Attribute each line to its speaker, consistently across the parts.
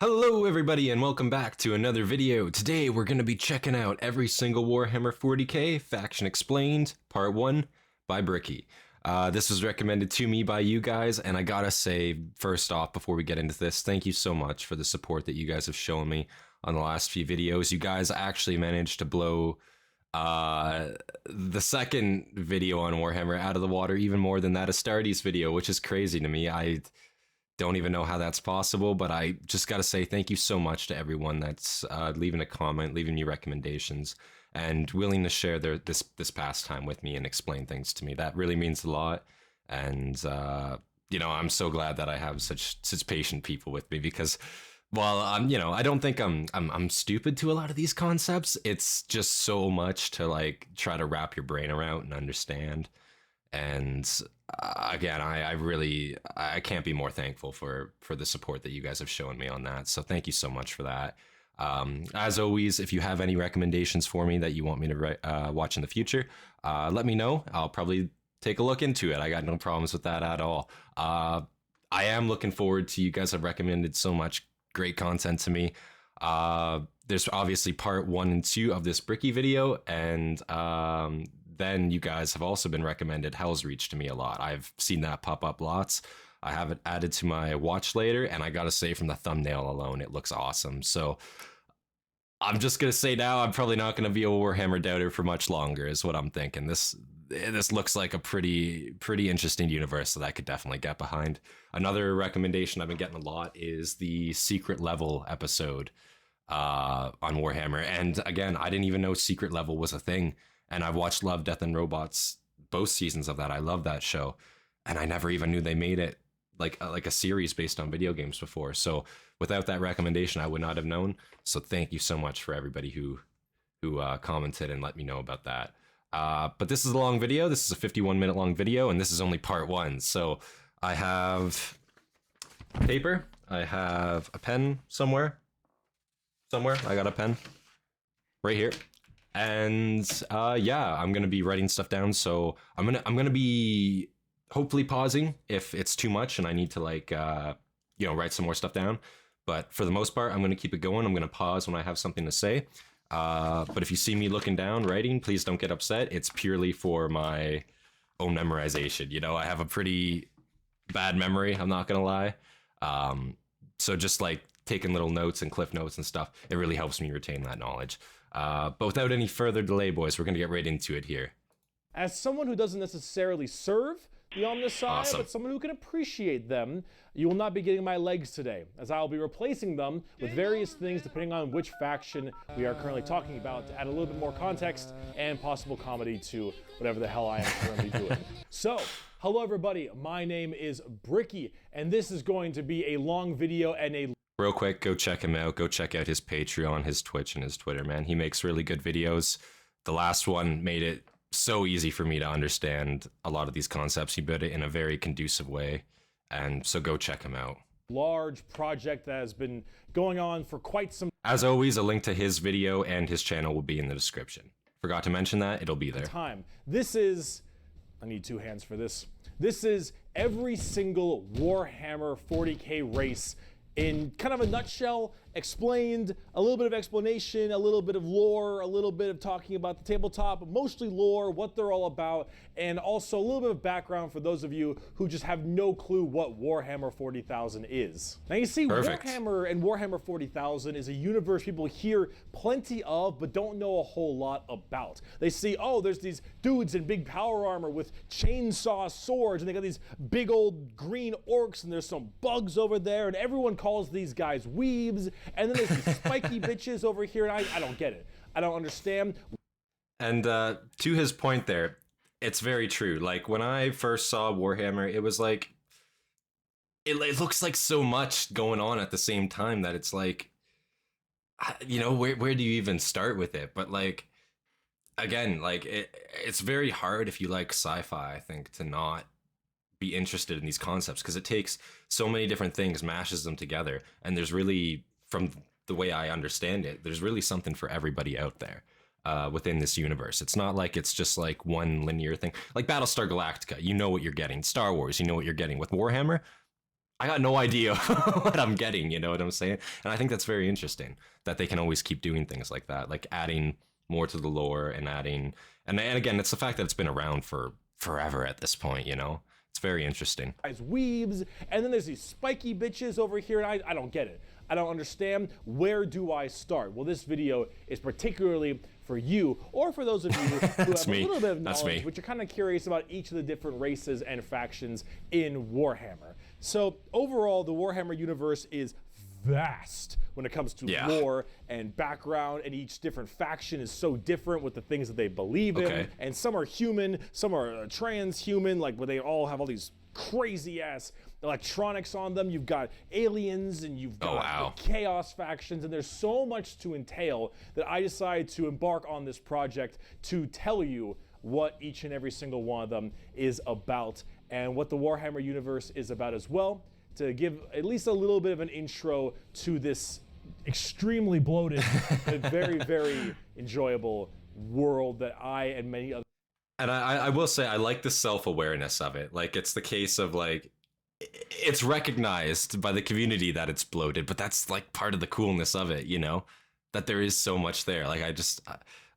Speaker 1: Hello everybody and welcome back to another video. Today we're going to be checking out every single Warhammer 40k Faction Explained Part 1 by Bricky. This was recommended to me by you guys, and I gotta say, first off, before we get into this, thank you so much for the support that you guys have shown me on the last few videos. You guys actually managed to blow the second video on Warhammer out of the water even more than that Astartes video, which is crazy to me. I don't even know how that's possible, but I just got to say thank you so much to everyone that's leaving a comment, leaving me recommendations, and willing to share this pastime with me and explain things to me. That really means a lot, and I'm so glad that I have such patient people with me, because while I don't think I'm stupid to a lot of these concepts, it's just so much to like try to wrap your brain around and understand. And again, I can't be more thankful for the support that you guys have shown me on that. So thank you so much for that. As always, if you have any recommendations for me that you want me to watch in the future, let me know. I'll probably take a look into it. I got no problems with that at all. I am looking forward to, you guys have recommended so much great content to me. There's obviously part 1 and 2 of this Bricky video, and then you guys have also been recommended Helsreach to me a lot. I've seen that pop up lots. I have it added to my watch later, and I gotta say, from the thumbnail alone, it looks awesome. So I'm just gonna say now, I'm probably not gonna be a Warhammer doubter for much longer, is what I'm thinking. This looks like a pretty interesting universe that I could definitely get behind. Another recommendation I've been getting a lot is the Secret Level episode on Warhammer. And again, I didn't even know Secret Level was a thing. And I've watched Love, Death, and Robots, both seasons of that. I love that show. And I never even knew they made it like a series based on video games before. So without that recommendation, I would not have known. So thank you so much for everybody who commented and let me know about that. But this is a long video. This is a 51-minute long video, and this is only part 1. So I have paper. I have a pen somewhere. I got a pen right here. And yeah, I'm gonna be writing stuff down. So I'm gonna be hopefully pausing if it's too much and I need to like write some more stuff down. But for the most part, I'm gonna keep it going. I'm gonna pause when I have something to say. But if you see me looking down writing, please don't get upset. It's purely for my own memorization. You know, I have a pretty bad memory, I'm not gonna lie. So just like taking little notes and cliff notes and stuff, it really helps me retain that knowledge. But without any further delay, boys, we're gonna get right into it here.
Speaker 2: As someone who doesn't necessarily serve the Omnissiah,
Speaker 1: Awesome.
Speaker 2: but someone who can appreciate them, you will not be getting my legs today, as I will be replacing them with various things depending on which faction we are currently talking about, to add a little bit more context and possible comedy to whatever the hell I am currently doing. So, hello everybody, my name is Bricky, and this is going to be a long video and a
Speaker 1: Real quick, go check him out. Go check out his Patreon, his Twitch, and his Twitter, man. He makes really good videos. The last one made it so easy for me to understand a lot of these concepts. He built it in a very conducive way, and so go check him out.
Speaker 2: large project that has been going on for quite some
Speaker 1: As always, a link to his video and his channel will be in the description. Forgot to mention that, it'll be there.
Speaker 2: time. This is, I need 2 hands for this. This is every single Warhammer 40k race in kind of a nutshell, explained, a little bit of explanation, a little bit of lore, a little bit of talking about the tabletop, mostly lore, what they're all about, and also a little bit of background for those of you who just have no clue what Warhammer 40,000 is. Now you see,
Speaker 1: Perfect.
Speaker 2: Warhammer and Warhammer 40,000 is a universe people hear plenty of, but don't know a whole lot about. They see, oh, there's these dudes in big power armor with chainsaw swords, and they got these big old green orcs, and there's some bugs over there, and everyone calls these guys weebs, and then there's these spiky bitches over here, and I don't get it. I don't understand.
Speaker 1: And to his point there, it's very true. Like, when I first saw Warhammer, it was like, it looks like so much going on at the same time that it's like, where do you even start with it? But like, again, like it's very hard if you like sci-fi, I think, to not be interested in these concepts, because it takes so many different things, mashes them together, and there's really, from the way I understand it, there's really something for everybody out there within this universe. It's not like it's just like one linear thing. Like Battlestar Galactica, you know what you're getting. Star Wars, you know what you're getting. With Warhammer, I got no idea what I'm getting, you know what I'm saying? And I think that's very interesting that they can always keep doing things like that, like adding more to the lore and adding, and again, it's the fact that it's been around for forever at this point, you know? It's very interesting.
Speaker 2: Guys, weaves, and then there's these spiky bitches over here, and I don't get it. I don't understand. Where do I start? Well, this video is particularly for you, or for those of you who have a little bit of knowledge, but you're kind of curious about each of the different races and factions in Warhammer. So overall, the Warhammer universe is vast when it comes to lore and background, and each different faction is so different with the things that they believe in. And some are human, some are transhuman, like where they all have all these crazy ass electronics on them. You've got aliens, and you've got the chaos factions, and there's so much to entail that I decided to embark on this project to tell you what each and every single one of them is about, and what the Warhammer universe is about as well, to give at least a little bit of an intro to this extremely bloated but very, very enjoyable world that I and many other...
Speaker 1: And I will say, I like the self-awareness of it. Like, it's the case of, like, it's recognized by the community that it's bloated, but that's, like, part of the coolness of it, you know? That there is so much there. Like,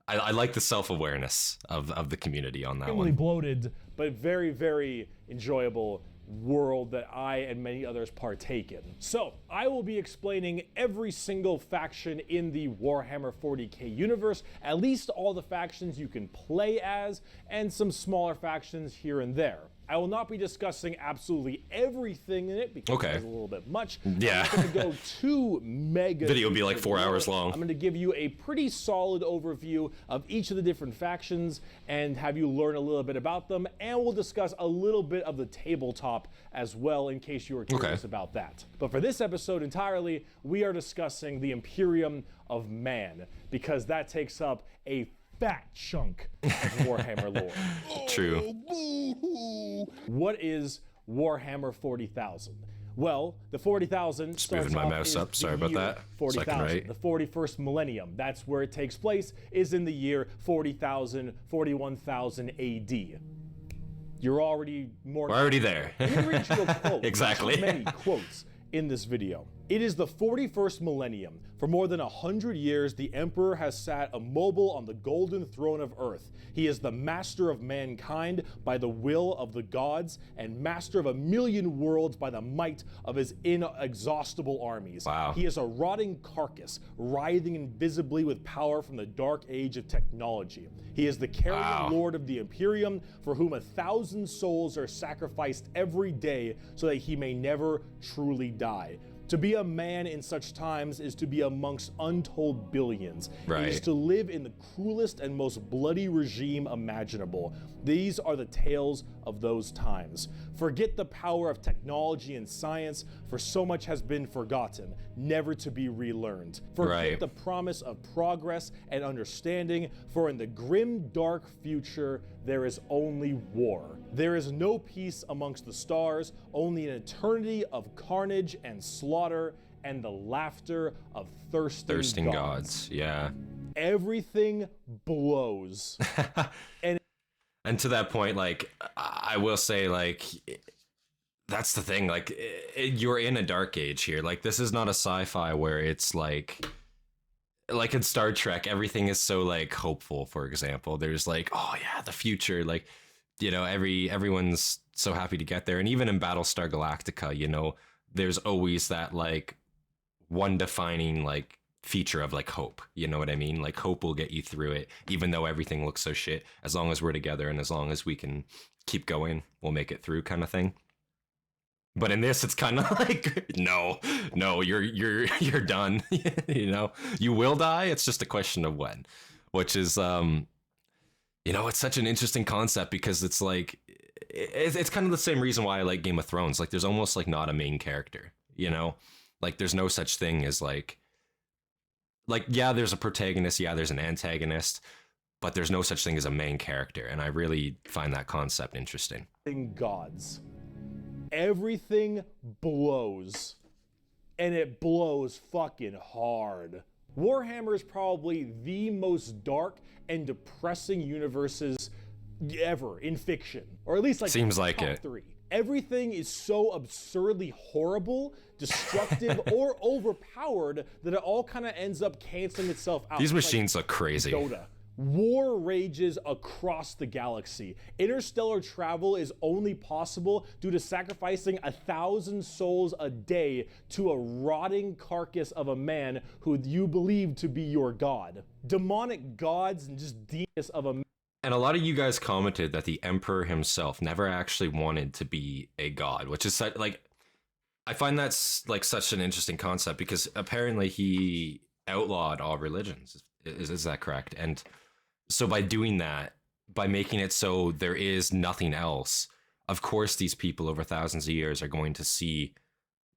Speaker 1: I like the self-awareness of the community on that one.
Speaker 2: Extremely bloated, but very, very enjoyable world that I and many others partake in. So I will be explaining every single faction in the Warhammer 40k universe, at least all the factions you can play as, and some smaller factions here and there. I will not be discussing absolutely everything in it because it's a little bit much.
Speaker 1: Yeah.
Speaker 2: I'm not going to go too mega.
Speaker 1: Video will be like 4 hours long.
Speaker 2: I'm going to give you a pretty solid overview of each of the different factions and have you learn a little bit about them. And we'll discuss a little bit of the tabletop as well, in case you were curious about that. But for this episode entirely, we are discussing the Imperium of Man, because that takes up a fat chunk of Warhammer lore.
Speaker 1: True.
Speaker 2: What is Warhammer 40,000? Well, the 40,000 starts
Speaker 1: moving my
Speaker 2: off
Speaker 1: mouse up.
Speaker 2: the
Speaker 1: Sorry about
Speaker 2: year
Speaker 1: that.
Speaker 2: 40,000. The 41st millennium. That's where it takes place, is in the year 40,000, 41,000 AD. You're already more...
Speaker 1: We're already there.
Speaker 2: Let me read you a quote.
Speaker 1: Exactly.
Speaker 2: Many quotes in this video. It is the 41st millennium. For more than 100 years, the Emperor has sat immobile on the golden throne of Earth. He is the master of mankind by the will of the gods, and master of 1,000,000 worlds by the might of his inexhaustible armies.
Speaker 1: Wow.
Speaker 2: He is a rotting carcass, writhing invisibly with power from the dark age of technology. He is the carrion lord of the Imperium, for whom 1,000 souls are sacrificed every day so that he may never truly die. To be a man in such times is to be amongst untold billions. It is to live in the cruelest and most bloody regime imaginable. These are the tales of those times. Forget the power of technology and science, for so much has been forgotten, never to be relearned. Forget the promise of progress and understanding, for in the grim, dark future, there is only war. There is no peace amongst the stars, only an eternity of carnage and slaughter, and the laughter of thirsting gods.
Speaker 1: Yeah.
Speaker 2: Everything blows.
Speaker 1: And to that point, like, I will say, like, that's the thing, like, you're in a dark age here. Like, this is not a sci-fi where it's like in Star Trek, everything is so, like, hopeful, for example. There's like, oh yeah, the future, like, you know, everyone's so happy to get there. And even in Battlestar Galactica, you know, there's always that, like, one defining, like, feature of, like, hope, you know what I mean? Like, hope will get you through it, even though everything looks so shit. As long as we're together and as long as we can keep going, we'll make it through, kind of thing. But in this, it's kind of like, no, you're done. You know, you will die. It's just a question of when, which is, you know, it's such an interesting concept, because it's like, it's kind of the same reason why I like Game of Thrones. Like, there's almost like not a main character, you know, like there's no such thing as like, yeah, there's a protagonist, yeah, there's an antagonist, but there's no such thing as a main character. And I really find that concept interesting.
Speaker 2: Gods. Everything blows. And it blows fucking hard. Warhammer is probably the most dark and depressing universes ever in fiction. Or at least like
Speaker 1: seems like
Speaker 2: top
Speaker 1: it.
Speaker 2: 3. Everything is so absurdly horrible, destructive, or overpowered that it all kind of ends up canceling itself out.
Speaker 1: These machines look crazy.
Speaker 2: Dota. War rages across the galaxy. Interstellar travel is only possible due to sacrificing 1,000 souls a day to a rotting carcass of a man who you believe to be your god. Demonic gods and just demons of a man.
Speaker 1: And a lot of you guys commented that the Emperor himself never actually wanted to be a god, which is such, like, I find that's like such an interesting concept because apparently he outlawed all religions. Is that correct? And so by doing that, by making it so there is nothing else, of course these people over thousands of years are going to see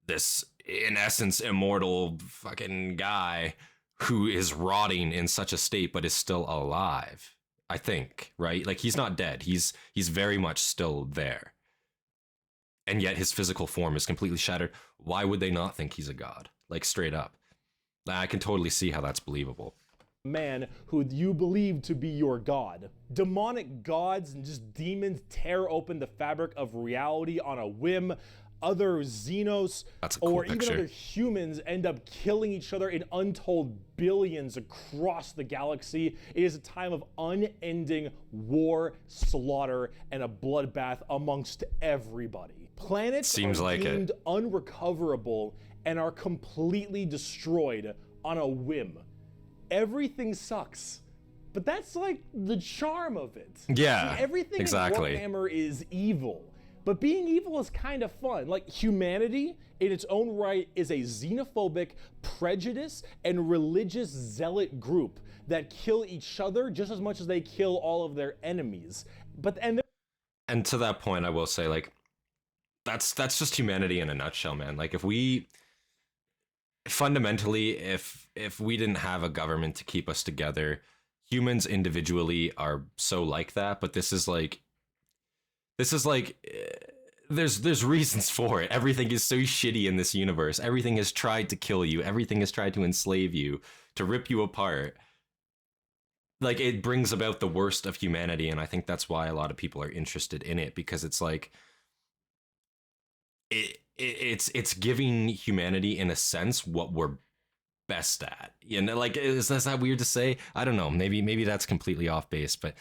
Speaker 1: this, in essence, immortal fucking guy who is rotting in such a state but is still alive. I think, right? Like, he's not dead. He's very much still there. And yet his physical form is completely shattered. Why would they not think he's a god? Like, straight up. I can totally see how that's believable.
Speaker 2: Man who you believe to be your god. Demonic gods and just demons tear open the fabric of reality on a whim. Other Xenos or even other humans end up killing each other in untold billions across the galaxy. It is a time of unending war, slaughter, and a bloodbath amongst everybody. Planets are deemed unrecoverable and are completely destroyed on a whim. Everything sucks, but that's like the charm of it.
Speaker 1: Yeah,
Speaker 2: see, everything in Warhammer is evil, but being evil is kind of fun. Like, humanity in its own right is a xenophobic, prejudice, and religious zealot group that kill each other just as much as they kill all of their enemies. And
Speaker 1: to that point, I will say, like, that's just humanity in a nutshell, man. Like, if we fundamentally, if we didn't have a government to keep us together, humans individually are so like that, but this is like there's reasons for it. Everything is so shitty in this universe. Everything has tried to kill you. Everything has tried to enslave you, to rip you apart. Like, it brings about the worst of humanity, and I think that's why a lot of people are interested in it, because it's like it's giving humanity, in a sense, what we're best at. You know, like, is that weird to say? I don't know. Maybe that's completely off base, but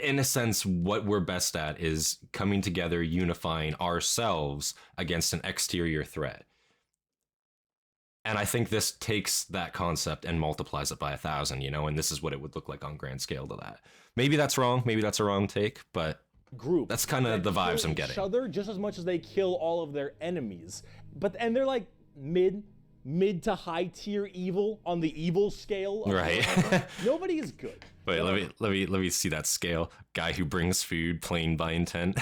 Speaker 1: in a sense, what we're best at is coming together, unifying ourselves against an exterior threat. And I think this takes that concept and multiplies it by 1,000, you know, and this is what it would look like on grand scale to that. Maybe that's wrong. Maybe that's a wrong take, but
Speaker 2: group
Speaker 1: that's kind of the vibes I'm getting.
Speaker 2: Each other just as much as they kill all of their enemies, and they're like mid to high tier evil on the evil scale.
Speaker 1: Right.
Speaker 2: Nobody is good.
Speaker 1: Wait, let me see that scale. Guy who brings food, playing by intent.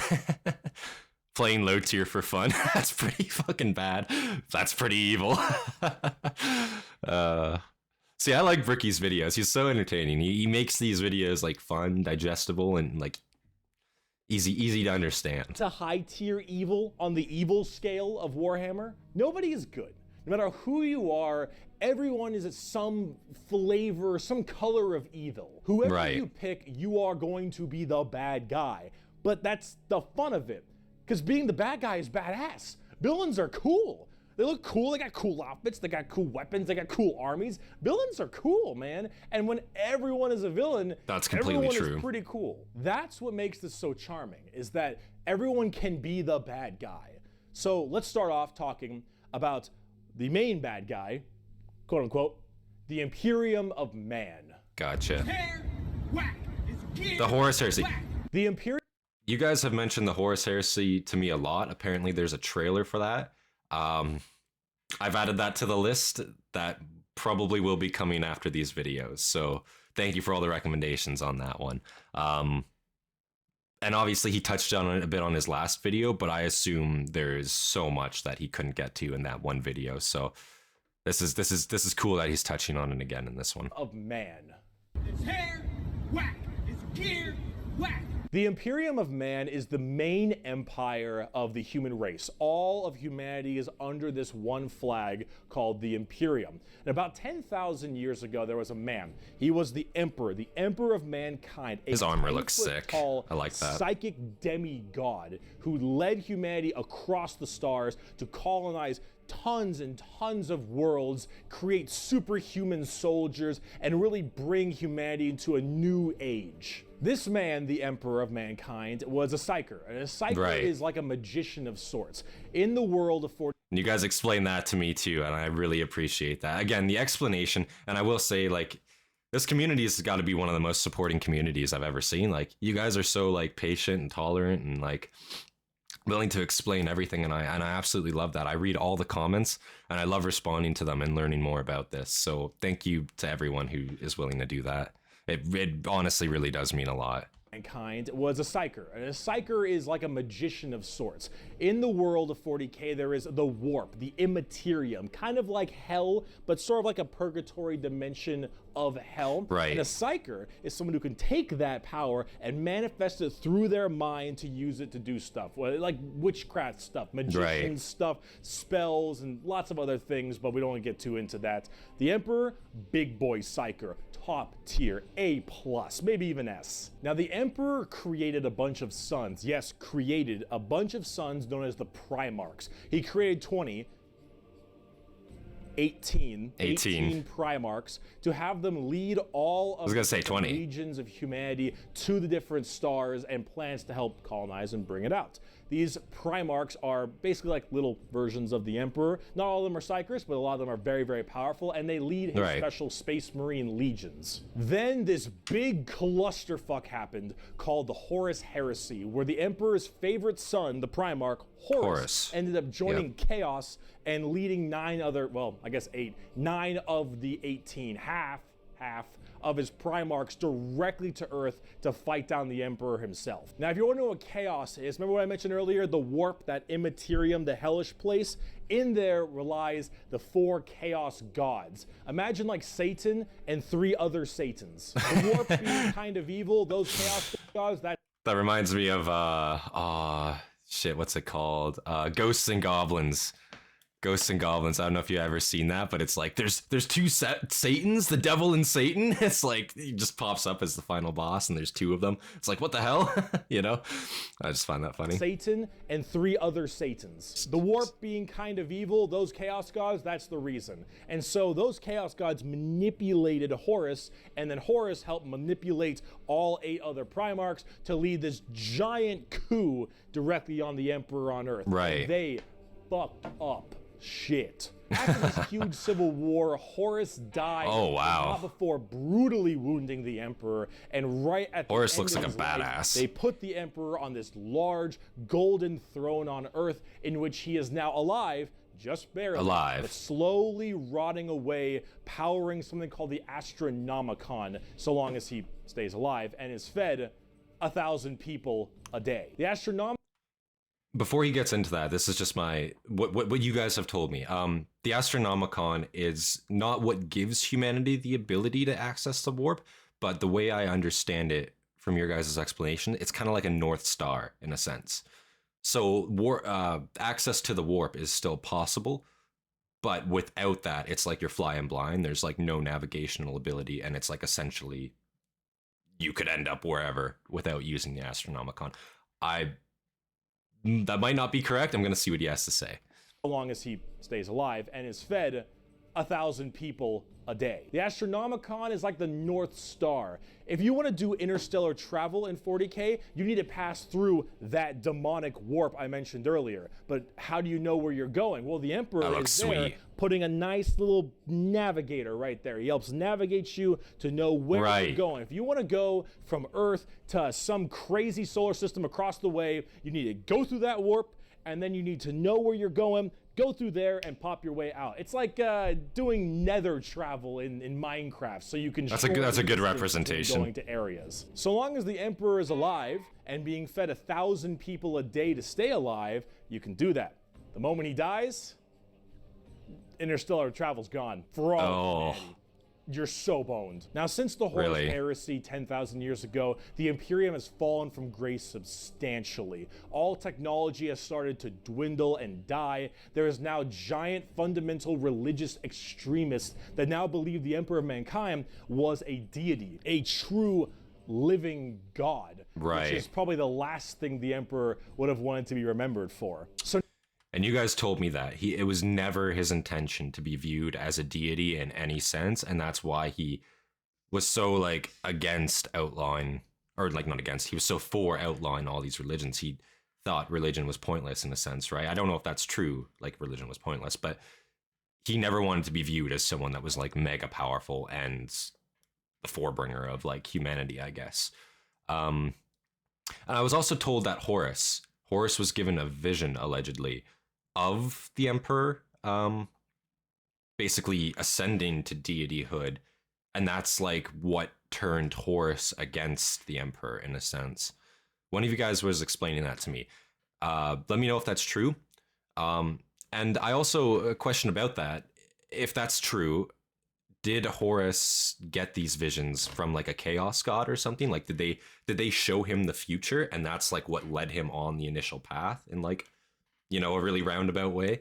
Speaker 1: Playing low tier for fun. That's pretty fucking bad. That's pretty evil. See, I like Bricky's videos. He's so entertaining. He makes these videos like fun, digestible, and like easy to understand.
Speaker 2: To high tier evil on the evil scale of Warhammer. Nobody is good. No matter who you are, everyone is some flavor, some color of evil. Whoever you pick, you are going to be the bad guy. But that's the fun of it. Because being the bad guy is badass. Villains are cool. They look cool, they got cool outfits, they got cool weapons, they got cool armies. Villains are cool, man. And when everyone is a villain,
Speaker 1: that's completely
Speaker 2: everyone
Speaker 1: true.
Speaker 2: Is pretty cool. That's what makes this so charming, is that everyone can be the bad guy. So let's start off talking about the main bad guy, quote unquote, the Imperium of Man.
Speaker 1: Gotcha. The Horus Heresy.
Speaker 2: The Imperium.
Speaker 1: You guys have mentioned the Horus Heresy to me a lot. Apparently there's a trailer for that. I've added that to the list. That probably will be coming after these videos. So thank you for all the recommendations on that one. And obviously he touched on it a bit on his last video, but I assume there's so much that he couldn't get to in that one video. So this is cool that he's touching on it again in this one.
Speaker 2: Of man.
Speaker 3: It's hair, whack. It's gear, whack.
Speaker 2: The Imperium of Man is the main empire of the human race. All of humanity is under this one flag called the Imperium. And about 10,000 years ago, there was a man. He was the emperor of mankind.
Speaker 1: His armor looks sick.
Speaker 2: Tall,
Speaker 1: I like that.
Speaker 2: Psychic demigod who led humanity across the stars to colonize tons and tons of worlds, create superhuman soldiers, and really bring humanity into a new age. This man, the Emperor of Mankind, was a psyker. And a psyker is like a magician of sorts. In the world of 40...
Speaker 1: You guys explained that to me too, and I really appreciate that. Again, the explanation, and I will say, like, this community has got to be one of the most supporting communities I've ever seen. Like, you guys are so, like, patient and tolerant and, like, willing to explain everything, and I absolutely love that. I read all the comments, and I love responding to them and learning more about this. So thank you to everyone who is willing to do that. It honestly really does mean a lot.
Speaker 2: Mankind was a psyker. And a psyker is like a magician of sorts. In the world of 40k, there is the warp, the immaterium, kind of like hell, but sort of like a purgatory dimension of hell.
Speaker 1: Right.
Speaker 2: And a psyker is someone who can take that power and manifest it through their mind to use it to do stuff, like witchcraft stuff, magician stuff, spells, and lots of other things, but we don't want to get too into that. The Emperor, big boy psyker. Top tier, A+, maybe even S. Now, the Emperor created a bunch of sons. Yes, created a bunch of sons known as the Primarchs. He created 18 Primarchs to have them lead all of the regions of humanity to the different stars and plans to help colonize and bring it out. These Primarchs are basically like little versions of the Emperor. Not all of them are psychers, but a lot of them are very, very powerful, and they lead his special Space Marine legions. Then this big clusterfuck happened called the Horus Heresy, where the Emperor's favorite son, the Primarch, Horus. Ended up joining Chaos and leading 9 of the 18, half of his Primarchs directly to Earth to fight down the Emperor himself. Now, if you want to know what Chaos is, remember what I mentioned earlier, the warp, that immaterium, the hellish place? In there relies the 4 Chaos gods. Imagine like Satan and 3 other Satans. The warp being kind of evil, those Chaos gods, that
Speaker 1: reminds me of, what's it called? Ghosts and Goblins. Ghosts and Goblins. I don't know if you've ever seen that, but it's like there's 2 Satans, the devil and Satan. It's like he just pops up as the final boss, and there's 2 of them. It's like, what the hell? You know? I just find that funny.
Speaker 2: Satan and 3 other Satans. The warp being kind of evil, those Chaos gods, that's the reason. And so those Chaos gods manipulated Horus, and then Horus helped manipulate all 8 other Primarchs to lead this giant coup directly on the Emperor on Earth.
Speaker 1: Right.
Speaker 2: And they fucked up shit. After this huge civil war, Horus died.
Speaker 1: Oh, wow.
Speaker 2: Not before brutally wounding the Emperor, and right at the
Speaker 1: Horus
Speaker 2: end
Speaker 1: looks
Speaker 2: of
Speaker 1: like a
Speaker 2: his life,
Speaker 1: badass.
Speaker 2: they put the Emperor on this large golden throne on Earth, in which he is now alive, just barely, but slowly rotting away, powering something called the Astronomicon, so long as he stays alive, and is fed 1,000 people a day. The Astronomicon.
Speaker 1: Before he gets into that, this is just my what you guys have told me. The Astronomicon is not what gives humanity the ability to access the warp, but the way I understand it from your guys' explanation, it's kind of like a North Star in a sense. So access to the warp is still possible, but without that, it's like you're flying blind. There's like no navigational ability, and it's like essentially you could end up wherever without using the Astronomicon. That might not be correct. I'm going to see what he has to say.
Speaker 2: So long as he stays alive and is fed 1,000 people a day. The Astronomicon is like the North Star. If you want to do interstellar travel in 40k, you need to pass through that demonic warp I mentioned earlier. But how do you know where you're going? Well, the Emperor is there putting a nice little navigator right there. He helps navigate you to know where you're going. If you want to go from Earth to some crazy solar system across the way, you need to go through that warp, and then you need to know where you're going, go through there, and pop your way out. It's like doing nether travel in Minecraft, so you can.
Speaker 1: That's a good representation.
Speaker 2: Going to areas. So long as the Emperor is alive and being fed 1,000 people a day to stay alive, you can do that. The moment he dies, interstellar travel's gone for all of humanity. you're so boned. Now, since the Horus
Speaker 1: Really?
Speaker 2: heresy 10,000 years ago, the Imperium has fallen from grace substantially. All technology has started to dwindle and die. There is now giant fundamental religious extremists that now believe the Emperor of Mankind was a deity, a true living god,
Speaker 1: Right.
Speaker 2: which is probably the last thing the Emperor would have wanted to be remembered for. So
Speaker 1: And you guys told me that it was never his intention to be viewed as a deity in any sense, and that's why he was so like against outlawing, or like not against, he was so for outlawing all these religions. He thought religion was pointless in a sense, right? I don't know if that's true, like religion was pointless, but he never wanted to be viewed as someone that was like mega powerful and the forebringer of like humanity, I guess. And I was also told that Horus was given a vision allegedly of the emperor basically ascending to deityhood, and that's like what turned Horus against the emperor in a sense. One of you guys was explaining that to me. Let me know if that's true. And I also a question about that. If that's true, did Horus get these visions from like a chaos god or something? Like did they show him the future, and that's like what led him on the initial path in like, you know, a really roundabout way?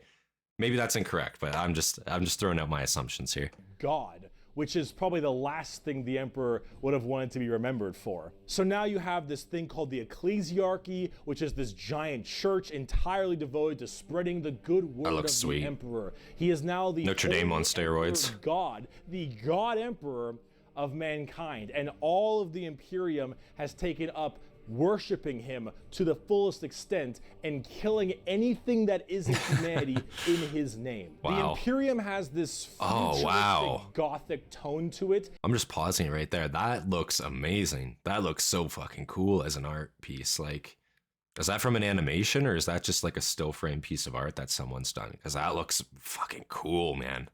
Speaker 1: Maybe that's incorrect, but I'm just throwing out my assumptions here.
Speaker 2: God, which is probably the last thing the Emperor would have wanted to be remembered for. So now you have this thing called the ecclesiarchy, which is this giant church entirely devoted to spreading the good word of
Speaker 1: sweet.
Speaker 2: the Emperor. He is now the
Speaker 1: Notre Dame on steroids.
Speaker 2: Emperor God, the God Emperor of mankind, and all of the Imperium has taken up worshiping him to the fullest extent and killing anything that isn't humanity in his name.
Speaker 1: Wow.
Speaker 2: The Imperium has this futuristic gothic tone to it.
Speaker 1: I'm just pausing right there. That looks amazing. That looks so fucking cool as an art piece. Like, is that from an animation, or is that just like a still frame piece of art that someone's done? Because that looks fucking cool, man.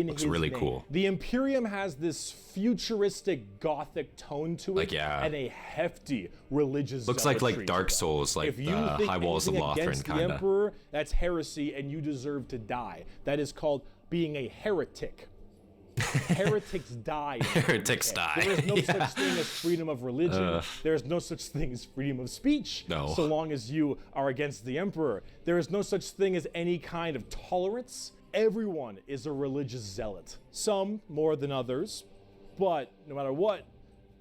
Speaker 1: Looks really cool.
Speaker 2: The Imperium has this futuristic gothic tone to it,
Speaker 1: Like, yeah.
Speaker 2: and a hefty religious
Speaker 1: Looks
Speaker 2: zealotry
Speaker 1: like Dark
Speaker 2: to it.
Speaker 1: Souls, like
Speaker 2: If you
Speaker 1: the
Speaker 2: think
Speaker 1: High Walls of
Speaker 2: anything
Speaker 1: Lothran,
Speaker 2: against the
Speaker 1: kind of.
Speaker 2: Emperor, that's heresy, and you deserve to die. That is called being a heretic. Heretics die.
Speaker 1: Heretics die.
Speaker 2: There is no
Speaker 1: Yeah.
Speaker 2: such thing as freedom of religion. There is no such thing as freedom of speech.
Speaker 1: No.
Speaker 2: So long as you are against the Emperor. There is no such thing as any kind of tolerance. Everyone is a religious zealot. Some more than others, but no matter what,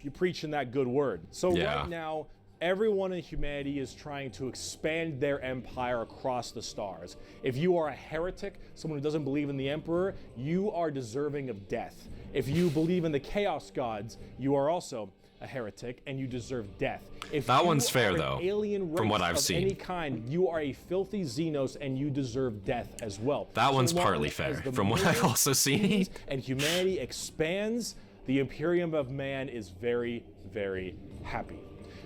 Speaker 2: you're preaching that good word. So
Speaker 1: Yeah.
Speaker 2: right now, everyone in humanity is trying to expand their empire across the stars. If you are a heretic, someone who doesn't believe in the Emperor, you are deserving of death. If you believe in the Chaos Gods, you are also a heretic and you deserve death. If
Speaker 1: That
Speaker 2: you
Speaker 1: one's fair,
Speaker 2: are an
Speaker 1: though,
Speaker 2: alien
Speaker 1: from what
Speaker 2: race
Speaker 1: I've
Speaker 2: of
Speaker 1: seen.
Speaker 2: any kind, you are a filthy Xenos and you deserve death as well.
Speaker 1: That one's
Speaker 2: long
Speaker 1: partly
Speaker 2: as
Speaker 1: fair,
Speaker 2: the
Speaker 1: from what I've
Speaker 2: moon
Speaker 1: also seen.
Speaker 2: speeds and humanity expands, the Imperium of Man is very, very happy.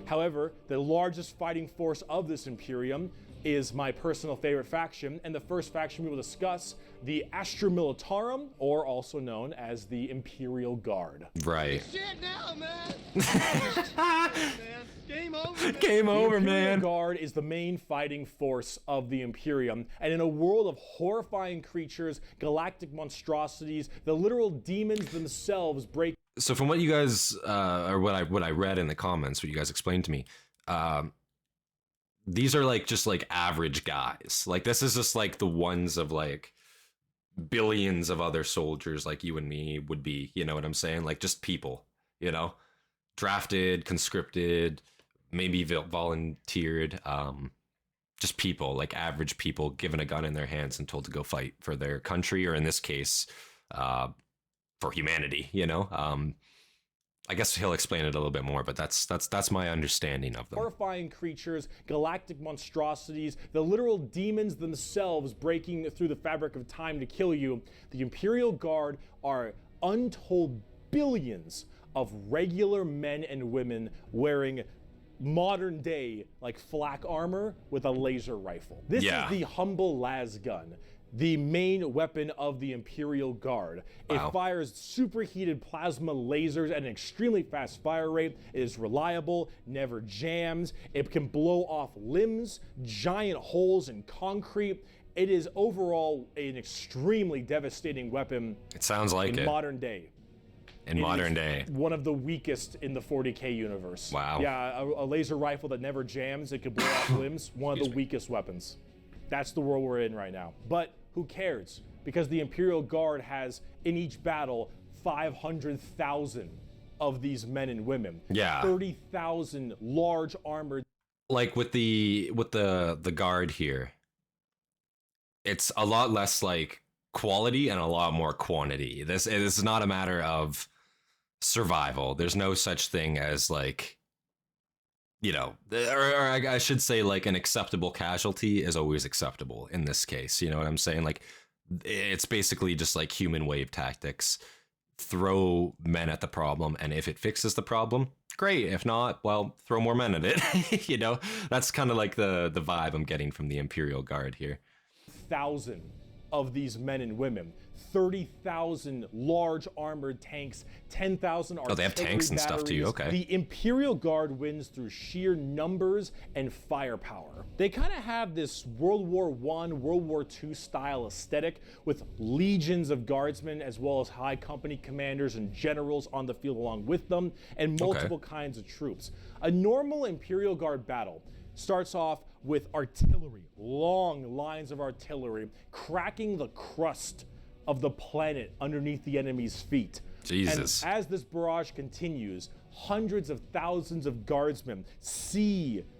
Speaker 2: However, the largest fighting force of this Imperium is my personal favorite faction, and the first faction we will discuss, the Astra Militarum, or also known as the Imperial Guard.
Speaker 1: Right.
Speaker 3: Shit now, man. Man, game over, man.
Speaker 1: Game over,
Speaker 2: The Imperial
Speaker 1: man.
Speaker 2: Guard is the main fighting force of the Imperium, and in a world of horrifying creatures, galactic monstrosities, the literal demons themselves break.
Speaker 1: So from what you guys, or what I read in the comments, what you guys explained to me, these are like just like average guys. Like this is just like the ones of like billions of other soldiers like you and me would be. You know what I'm saying? Like just people. You know, drafted, conscripted, maybe volunteered. Just people, like average people, given a gun in their hands and told to go fight for their country, or in this case, for humanity. You know. I guess he'll explain it a little bit more, but that's my understanding of them.
Speaker 2: Horrifying creatures, galactic monstrosities, the literal demons themselves breaking through the fabric of time to kill you. The Imperial Guard are untold billions of regular men and women wearing modern day like flak armor with a laser rifle. This
Speaker 1: Yeah.
Speaker 2: is the humble las gun, the main weapon of the Imperial Guard.
Speaker 1: Wow.
Speaker 2: It fires superheated plasma lasers at an extremely fast fire rate. It is reliable, never jams. It can blow off limbs, giant holes in concrete, It is overall an extremely devastating weapon
Speaker 1: It sounds like
Speaker 2: in
Speaker 1: it.
Speaker 2: modern day.
Speaker 1: In modern day.
Speaker 2: One of the weakest in the 40k universe.
Speaker 1: Wow.
Speaker 2: Yeah, a laser rifle that never jams, it could blow off limbs, one of the weakest weapons. That's the world we're in right now. But who cares? Because the Imperial Guard has, in each battle, 500,000 of these men and women.
Speaker 1: Yeah.
Speaker 2: 30,000 large armored.
Speaker 1: Like with the guard here, it's a lot less like quality and a lot more quantity. This is not a matter of survival. There's no such thing as like, you know, or I should say like an acceptable casualty is always acceptable in this case. You know what I'm saying? Like it's basically just like human wave tactics. Throw men at the problem, and if it fixes the problem, great. If not, well, throw more men at it. You know, that's kind of like the vibe I'm getting from the Imperial Guard here.
Speaker 2: 1,000 of these men and women. 30,000 large armored tanks, 10,000 artillery.
Speaker 1: Oh, they have tanks and stuff too, okay.
Speaker 2: The Imperial Guard wins through sheer numbers and firepower. They kind of have this World War I, World War II style aesthetic with legions of guardsmen as well as high company commanders and generals on the field along with them, and multiple kinds of troops. A normal Imperial Guard battle starts off with artillery, long lines of artillery, cracking the crust of the planet underneath the enemy's feet.
Speaker 1: Jesus.
Speaker 2: And as this barrage continues, hundreds of thousands of guardsmen,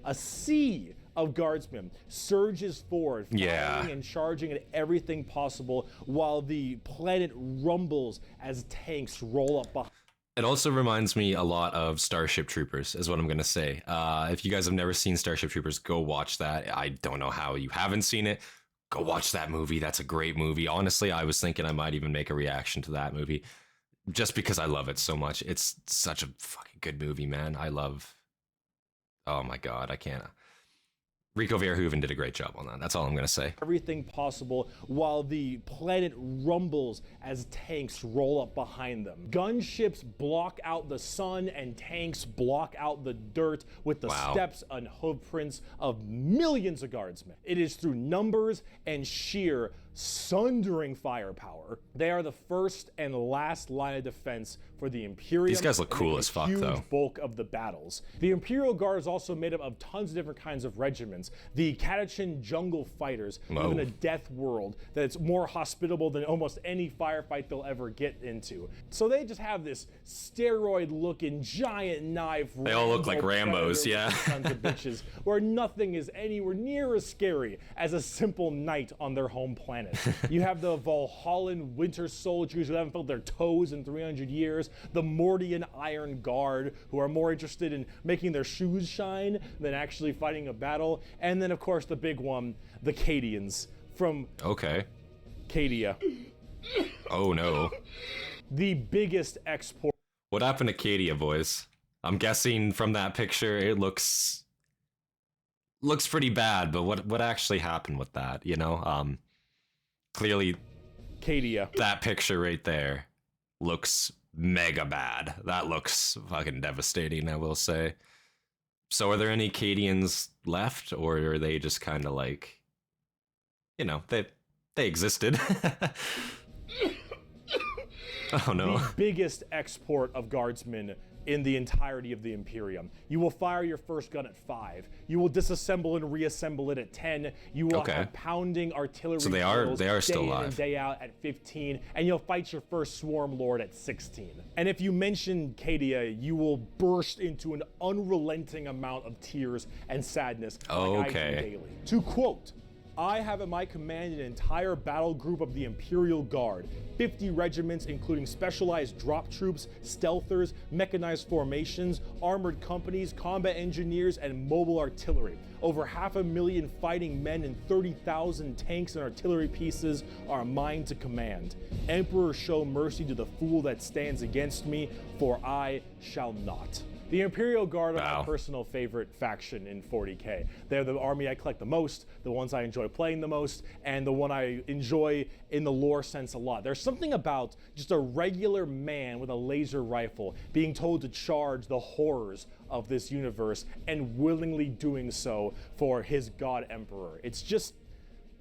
Speaker 2: a sea of guardsmen surges forward, firing and charging at everything possible while the planet rumbles as tanks roll up behind.
Speaker 1: It also reminds me a lot of Starship Troopers, is what I'm going to say. If you guys have never seen Starship Troopers, go watch that. I don't know how you haven't seen it. Go watch that movie. That's a great movie. Honestly, I was thinking I might even make a reaction to that movie just because I love it so much. It's such a fucking good movie, man. Oh my God, I can't. Rico Verhoeven did a great job on that. That's all I'm going to say.
Speaker 2: Everything possible while the planet rumbles as tanks roll up behind them. Gunships block out the sun and tanks block out the dirt with the steps and hoof prints of millions of guardsmen. It is through numbers and sheer sundering firepower. They are the first and last line of defense for the Imperium.
Speaker 1: These guys look cool as fuck, though.
Speaker 2: Huge bulk of the battles. The Imperial Guard is also made up of tons of different kinds of regiments. The Catachin Jungle Fighters live in a death world that's more hospitable than almost any firefight they'll ever get into. So they just have this steroid-looking giant knife.
Speaker 1: They all look like Rambos, yeah.
Speaker 2: Sons of bitches, where nothing is anywhere near as scary as a simple knight on their home planet. You have the Valhallan Winter Soldiers who haven't felt their toes in 300 years, the Mordian Iron Guard who are more interested in making their shoes shine than actually fighting a battle, and then of course the big one, the Cadians from Cadia.
Speaker 1: Oh no.
Speaker 2: The biggest export.
Speaker 1: What happened to Cadia, boys? I'm guessing from that picture it looks pretty bad, but what actually happened with that, you know? Clearly,
Speaker 2: Cadia.
Speaker 1: That picture right there looks mega bad. That looks fucking devastating, I will say. So are there any Cadians left, or are they just kind of like, you know, they existed? Oh no.
Speaker 2: The biggest export of guardsmen in the entirety of the Imperium. You will fire your first gun at 5. You will disassemble and reassemble it at 10. You will have pounding artillery. So
Speaker 1: they are still alive.
Speaker 2: Day in and day out at 15, and you'll fight your first Swarm Lord at 16. And if you mention Cadia, you will burst into an unrelenting amount of tears and sadness like I do daily. To quote, I have at my command an entire battle group of the Imperial Guard, 50 regiments including specialized drop troops, stealthers, mechanized formations, armored companies, combat engineers, and mobile artillery. Over 500,000 fighting men and 30,000 tanks and artillery pieces are mine to command. Emperor, show mercy to the fool that stands against me, for I shall not. The Imperial Guard are my personal favorite faction in 40k. They're the army I collect the most, the ones I enjoy playing the most, and the one I enjoy in the lore sense a lot. There's something about just a regular man with a laser rifle being told to charge the horrors of this universe and willingly doing so for his god emperor. It's just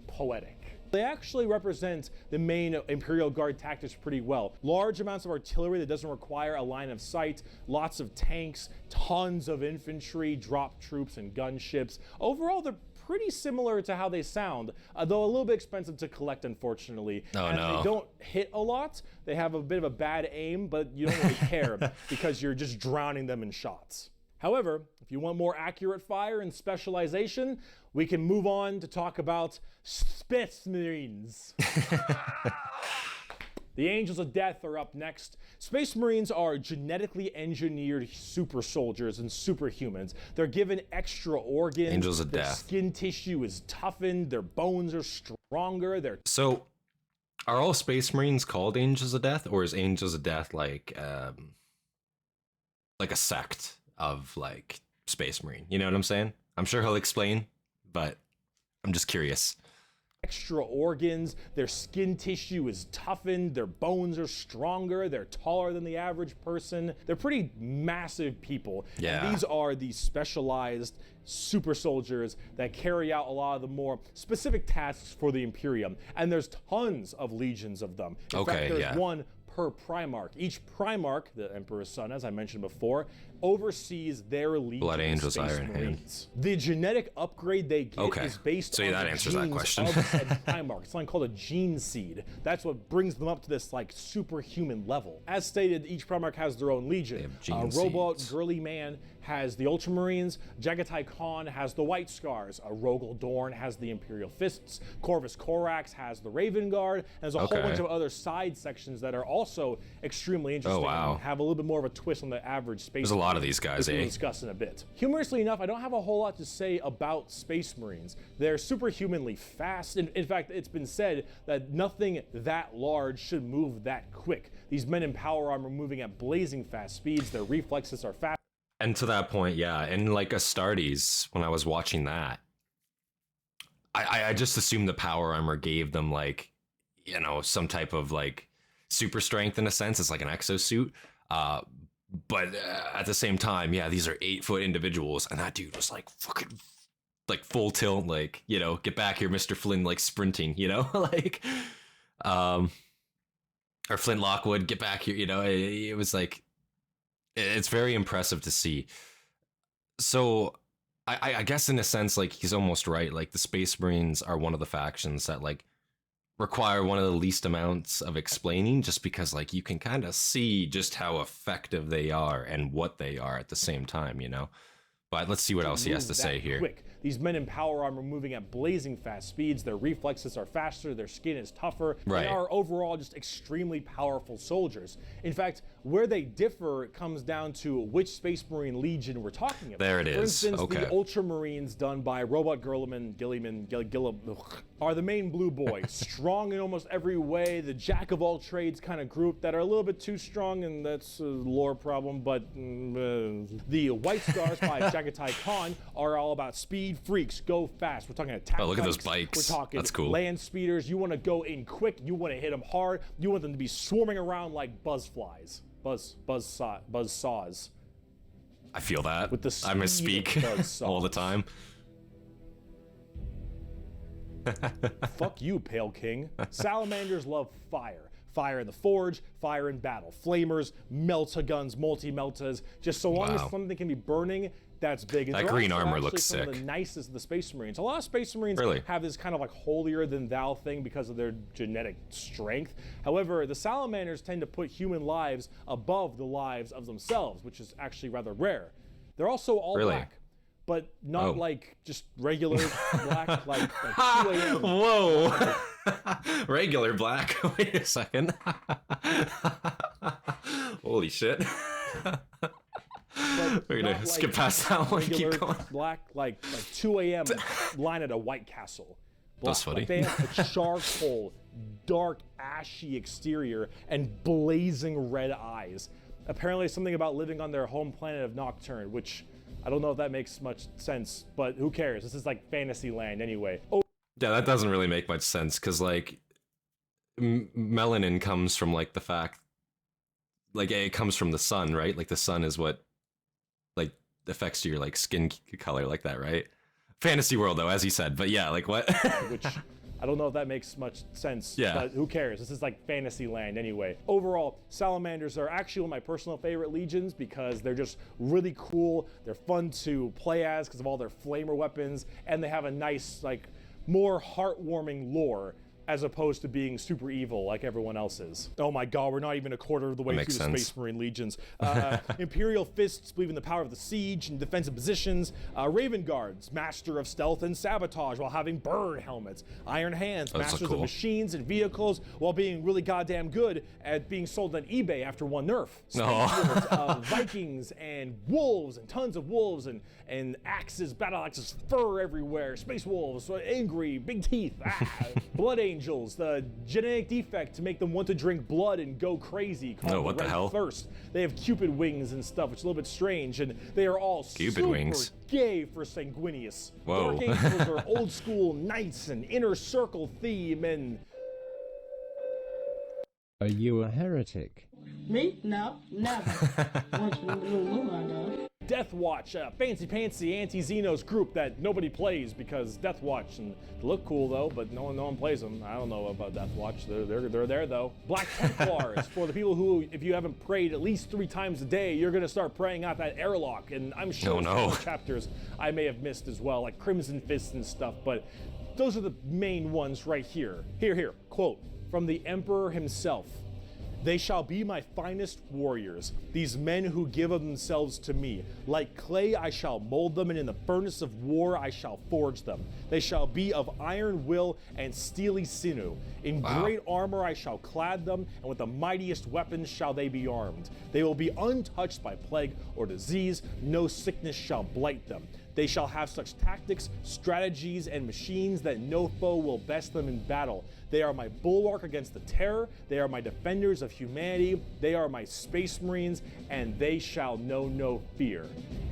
Speaker 2: poetic. They actually represent the main Imperial Guard tactics pretty well. Large amounts of artillery that doesn't require a line of sight, lots of tanks, tons of infantry, drop troops, and gunships. Overall, they're pretty similar to how they sound, though a little bit expensive to collect, unfortunately.
Speaker 1: Oh,
Speaker 2: and
Speaker 1: no.
Speaker 2: They don't hit a lot. They have a bit of a bad aim, but you don't really care because you're just drowning them in shots. However, if you want more accurate fire and specialization, we can move on to talk about Space Marines. The Angels of Death are up next. Space Marines are genetically engineered super soldiers and superhumans. They're given extra organs.
Speaker 1: Angels of
Speaker 2: Their
Speaker 1: Death.
Speaker 2: skin tissue is toughened. Their bones are stronger.
Speaker 1: So, are all Space Marines called Angels of Death, or is Angels of Death like a sect of like Space Marine? You know what I'm saying? I'm sure he'll explain, but I'm just curious.
Speaker 2: Extra organs, their skin tissue is toughened, their bones are stronger, they're taller than the average person. They're pretty massive people.
Speaker 1: Yeah.
Speaker 2: And these are the specialized super soldiers that carry out a lot of the more specific tasks for the Imperium. And there's tons of legions of them. In fact, there's one per Primarch. Each Primarch, the Emperor's son, as I mentioned before, oversees their legion
Speaker 1: Blood Angels,
Speaker 2: of Space
Speaker 1: Iron
Speaker 2: Marines. The genetic upgrade they get is based on
Speaker 1: that
Speaker 2: the
Speaker 1: answers that
Speaker 2: genes
Speaker 1: question.
Speaker 2: of said Primarch. It's something called a gene seed. That's what brings them up to this like superhuman level. As stated, each Primarch has their own legion. Robot Girly Man has the Ultramarines, Jagatai Khan has the White Scars, Rogel Dorn has the Imperial Fists, Corvus Corax has the Raven Guard, and there's a whole bunch of other side sections that are also extremely interesting and have a little bit more of a twist on the average Space
Speaker 1: There's a lot of these guys,
Speaker 2: we'll discuss in a bit. Humorously enough, I don't have a whole lot to say about Space Marines. They're superhumanly fast. In fact, it's been said that nothing that large should move that quick. These men in power armor moving at blazing fast speeds. Their reflexes are fast.
Speaker 1: And to that point, yeah, and like Astartes, when I was watching that, I just assumed the power armor gave them like, you know, some type of like super strength in a sense. It's like an exosuit. But at the same time, yeah, these are 8-foot individuals, and that dude was like fucking like full tilt, like, you know, get back here, Mr. Flynn, like sprinting, you know, like, or Flint Lockwood, get back here, you know. It was like, it's very impressive to see. So I guess in a sense, like, he's almost right. Like, the Space Marines are one of the factions that like require one of the least amounts of explaining, just because like you can kind of see just how effective they are and what they are at the same time, you know. But let's see what else he has to say here.
Speaker 2: Quick. These men in power armor moving at blazing fast speeds. Their reflexes are faster. Their skin is tougher.
Speaker 1: Right.
Speaker 2: They are overall just extremely powerful soldiers. In fact, where they differ comes down to which Space Marine Legion we're talking about.
Speaker 1: There it is.
Speaker 2: For instance,
Speaker 1: Okay.
Speaker 2: the Ultramarines done by Robot Gilliman are the main blue boys. Strong in almost every way. The jack of all trades kind of group that are a little bit too strong, and that's a lore problem. But the White Scars by Jagatai Khan are all about speed freaks, go fast. We're talking attack.
Speaker 1: Oh, look at those bikes.
Speaker 2: We're talking
Speaker 1: That's cool.
Speaker 2: land speeders. You want to go in quick. You want to hit them hard. You want them to be swarming around like buzzflies, buzz saws.
Speaker 1: I feel that.
Speaker 2: With the
Speaker 1: I misspeak
Speaker 2: speed of buzz
Speaker 1: all the
Speaker 2: saws.
Speaker 1: time.
Speaker 2: Fuck you, Pale King. Salamanders love fire. Fire in the forge, fire in battle. Flamers, melta-guns, multi-meltas. Just so long as something can be burning, that's big. And
Speaker 1: That
Speaker 2: they're
Speaker 1: green
Speaker 2: also
Speaker 1: armor
Speaker 2: actually
Speaker 1: looks
Speaker 2: some
Speaker 1: sick.
Speaker 2: of the nicest of the Space Marines. A lot of Space Marines
Speaker 1: Really?
Speaker 2: have this kind of like holier-than-thou thing because of their genetic strength. However, the Salamanders tend to put human lives above the lives of themselves, which is actually rather rare. They're also all black, but not like just regular black, like 2 a.m.
Speaker 1: Whoa. Regular black. Wait a second. Holy shit. We're gonna skip past that one. Keep going.
Speaker 2: Black, like 2 a.m. line at a White Castle. Black.
Speaker 1: That's funny.
Speaker 2: Like they have a charcoal, dark, ashy exterior and blazing red eyes. Apparently something about living on their home planet of Nocturne, which I don't know if that makes much sense, but who cares? This is like fantasy land anyway. Oh,
Speaker 1: Yeah, that doesn't really make much sense, because like melanin comes from like the fact, like it comes from the sun, right? Like the sun is what like affects your like skin color like that, right? Fantasy world though, as you said, but yeah, like what?
Speaker 2: which I don't know if that makes much sense,
Speaker 1: Yeah.
Speaker 2: but who cares? This is like fantasy land anyway. Overall, salamanders are actually one of my personal favorite legions because they're just really cool. They're fun to play as because of all their flamer weapons, and they have a nice, like, more heartwarming lore as opposed to being super evil like everyone else is. Oh my god, we're not even a quarter of the way through the Space Marine legions. Imperial Fists believe in the power of the siege and defensive positions. Raven Guards, master of stealth and sabotage while having bird helmets. Iron Hands, masters of machines and vehicles while being really goddamn good at being sold on eBay after one nerf. Vikings and wolves and tons of wolves and axes, battle axes, fur everywhere. Space wolves, angry, big teeth. Blood Angels, the genetic defect to make them want to drink blood and go crazy.
Speaker 1: Oh, what the hell?
Speaker 2: Thirst. They have Cupid wings and stuff, which is a little bit strange, and they are all super gay for Sanguinius.
Speaker 1: Whoa.
Speaker 2: Dark Angels are old school knights and inner circle theme and...
Speaker 4: Are you a heretic?
Speaker 5: Me? No, never. Once in a blue moon, I know.
Speaker 2: Death Watch, a fancy anti-Xenos group that nobody plays because Death Watch, and they look cool though, but no one plays them. I don't know about Death Watch. They're there though. Black Templars for the people who, if you haven't prayed at least 3 times a day, you're gonna start praying out that airlock, and I'm sure some chapters I may have missed as well, like Crimson Fists and stuff. But those are the main ones right here. Here, quote from the Emperor himself. They shall be my finest warriors, these men who give of themselves to me. Like clay I shall mold them, and in the furnace of war I shall forge them. They shall be of iron will and steely sinew. In great armor I shall clad them, and with the mightiest weapons shall they be armed. They will be untouched by plague or disease, no sickness shall blight them. They shall have such tactics, strategies, and machines that no foe will best them in battle. They are my bulwark against the terror. They are my defenders of humanity. They are my space marines, and they shall know no fear.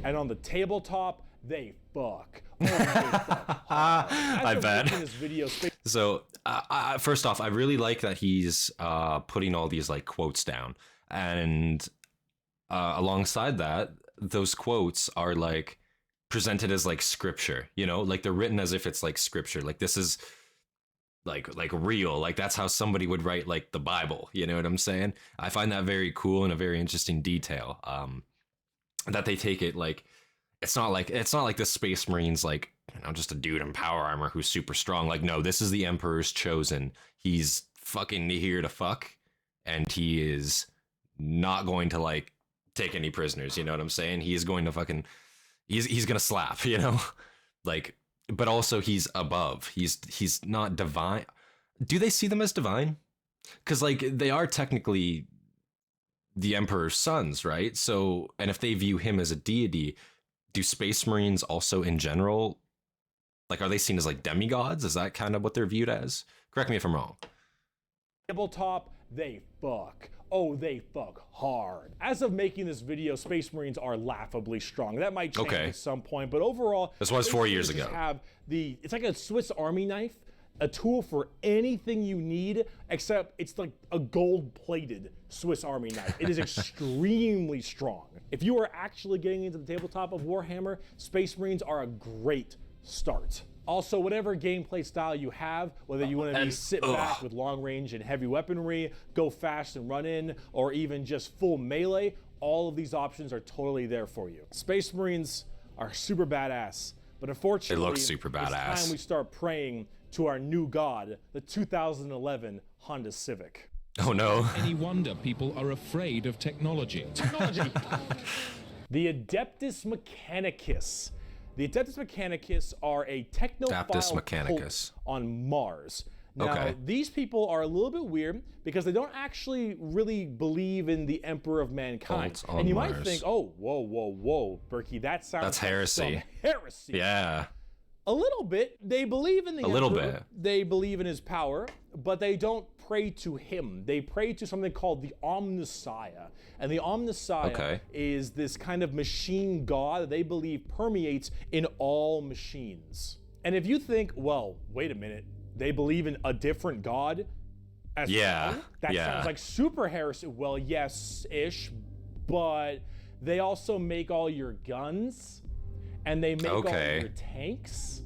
Speaker 2: And on the tabletop, they fuck. Oh, they fuck.
Speaker 1: I bet. So, first off, I really like that he's putting all these like quotes down, and alongside that, those quotes are like presented as like scripture, you know, like they're written as if it's like scripture, like this is like real, like that's how somebody would write like the Bible, you know what I'm saying? I find that very cool and a very interesting detail, that they take it like it's not like the Space Marines, like, you know, just a dude in power armor who's super strong. Like, no, this is the Emperor's chosen. He's fucking here to fuck, and he is not going to like take any prisoners, you know what I'm saying? He is going to fucking he's gonna slap, you know, like, but also he's above. He's not divine. Do they see them as divine? Because like they are technically the Emperor's sons, right? So, and if they view him as a deity, do Space Marines also in general, like, are they seen as like demigods? Is that kind of what they're viewed as? Correct me if I'm wrong.
Speaker 2: Tabletop, they fuck. Oh, they fuck hard. As of making this video, Space Marines are laughably strong. That might change at some point, but overall,
Speaker 1: this was 4 years ago.
Speaker 2: It's like a Swiss Army knife, a tool for anything you need, except it's like a gold-plated Swiss Army knife. It is extremely strong. If you are actually getting into the tabletop of Warhammer, Space Marines are a great start. Also, whatever gameplay style you have, whether you want to sit back with long range and heavy weaponry, go fast and run in, or even just full melee, all of these options are totally there for you. Space Marines are super badass, but unfortunately,
Speaker 1: they look super badass.
Speaker 2: It's time we start praying to our new god, the 2011 Honda Civic.
Speaker 1: Oh no.
Speaker 6: Any wonder people are afraid of technology.
Speaker 2: The Adeptus Mechanicus. The Adeptus Mechanicus are a technophile cult on Mars. Now, these people are a little bit weird because they don't actually really believe in the Emperor of Mankind. And you might think, oh, whoa, Bricky, that sounds like some heresy.
Speaker 1: Yeah.
Speaker 2: A little bit. They believe in the Emperor.
Speaker 1: A little bit.
Speaker 2: They believe in his power, but they don't pray to him. They pray to something called the Omnissiah. And the Omnissiah is this kind of machine god that they believe permeates in all machines. And if you think, well, wait a minute, they believe in a different god as well? That sounds like super heresy. Well, yes-ish, but they also make all your guns, and they make all your tanks,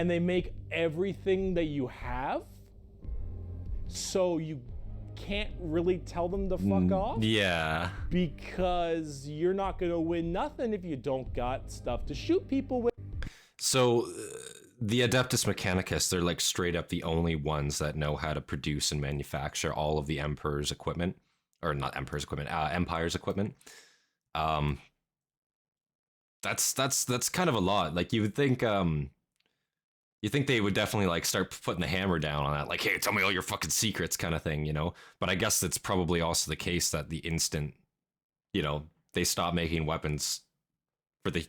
Speaker 2: and they make everything that you have, so you can't really tell them to fuck off.
Speaker 1: Yeah.
Speaker 2: Because you're not gonna win nothing if you don't got stuff to shoot people with.
Speaker 1: So the Adeptus Mechanicus, they're like straight up the only ones that know how to produce and manufacture all of the Emperor's equipment, or not Emperor's equipment, Empire's equipment. That's kind of a lot. Like you would think, they would definitely like start putting the hammer down on that, like, hey, tell me all your fucking secrets, kind of thing, you know. But I guess it's probably also the case that the instant, you know, they stop making weapons for the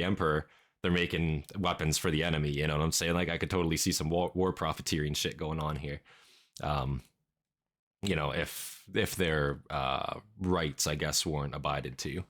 Speaker 1: Emperor, they're making weapons for the enemy. You know what I'm saying? Like, I could totally see some war profiteering shit going on here. You know, if their rights, I guess, weren't abided to.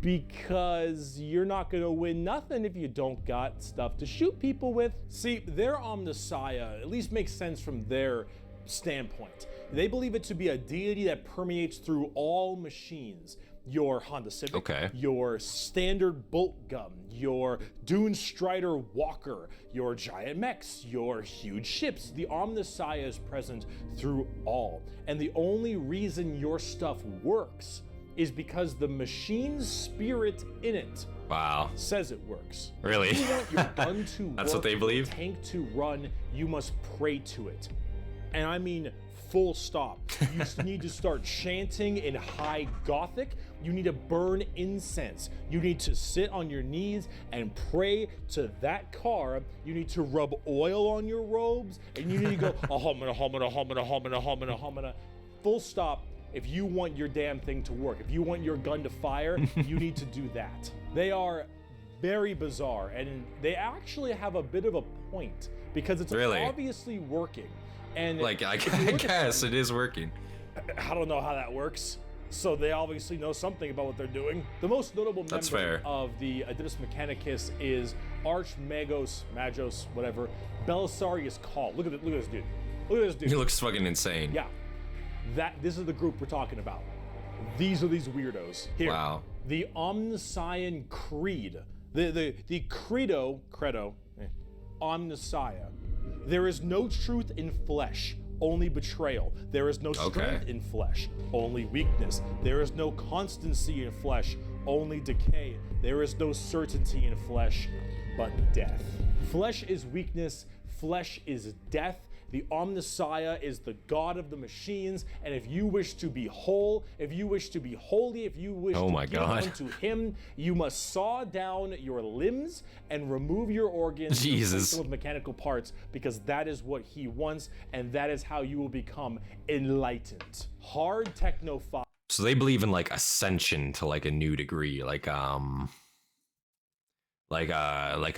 Speaker 2: Because you're not gonna win nothing if you don't got stuff to shoot people with. See, their Omnissiah at least makes sense from their standpoint. They believe it to be a deity that permeates through all machines. Your Honda Civic,
Speaker 1: okay,
Speaker 2: your standard bolt gun, your Dune Strider Walker, your giant mechs, your huge ships. The Omnissiah is present through all. And the only reason your stuff works is because the machine's spirit in it,
Speaker 1: wow,
Speaker 2: says it works.
Speaker 1: Really?
Speaker 2: If you want your gun to
Speaker 1: That's
Speaker 2: work,
Speaker 1: what they believe?
Speaker 2: your tank to run, you must pray to it. And I mean full stop. You need to start chanting in high Gothic. You need to burn incense. You need to sit on your knees and pray to that car. You need to rub oil on your robes, and you need to go ahomina, homina, homina, homina, homina, homina. Full stop. If you want your damn thing to work, if you want your gun to fire, you need to do that. They are very bizarre, and they actually have a bit of a point, because it's
Speaker 1: really
Speaker 2: obviously working. And
Speaker 1: like, I guess it is working.
Speaker 2: I don't know how that works. So they obviously know something about what they're doing. The most notable member of the Adeptus Mechanicus is Magos, whatever, Belisarius Call. Look at this dude. Look at this dude.
Speaker 1: He looks fucking insane.
Speaker 2: Yeah. This is the group we're talking about. These are these weirdos. Here.
Speaker 1: Wow.
Speaker 2: The Omnissiah Creed. The credo, Omnissiah. There is no truth in flesh, only betrayal. There is no strength in flesh, only weakness. There is no constancy in flesh, only decay. There is no certainty in flesh, but death. Flesh is weakness, flesh is death. The Omnissiah is the god of the machines, and if you wish to be whole, if you wish to be holy, if you wish to give unto him, you must saw down your limbs and remove your organs,
Speaker 1: Jesus,
Speaker 2: with mechanical parts, because that is what he wants, and that is how you will become enlightened. Hard technophile.
Speaker 1: So they believe in like ascension to like a new degree, like a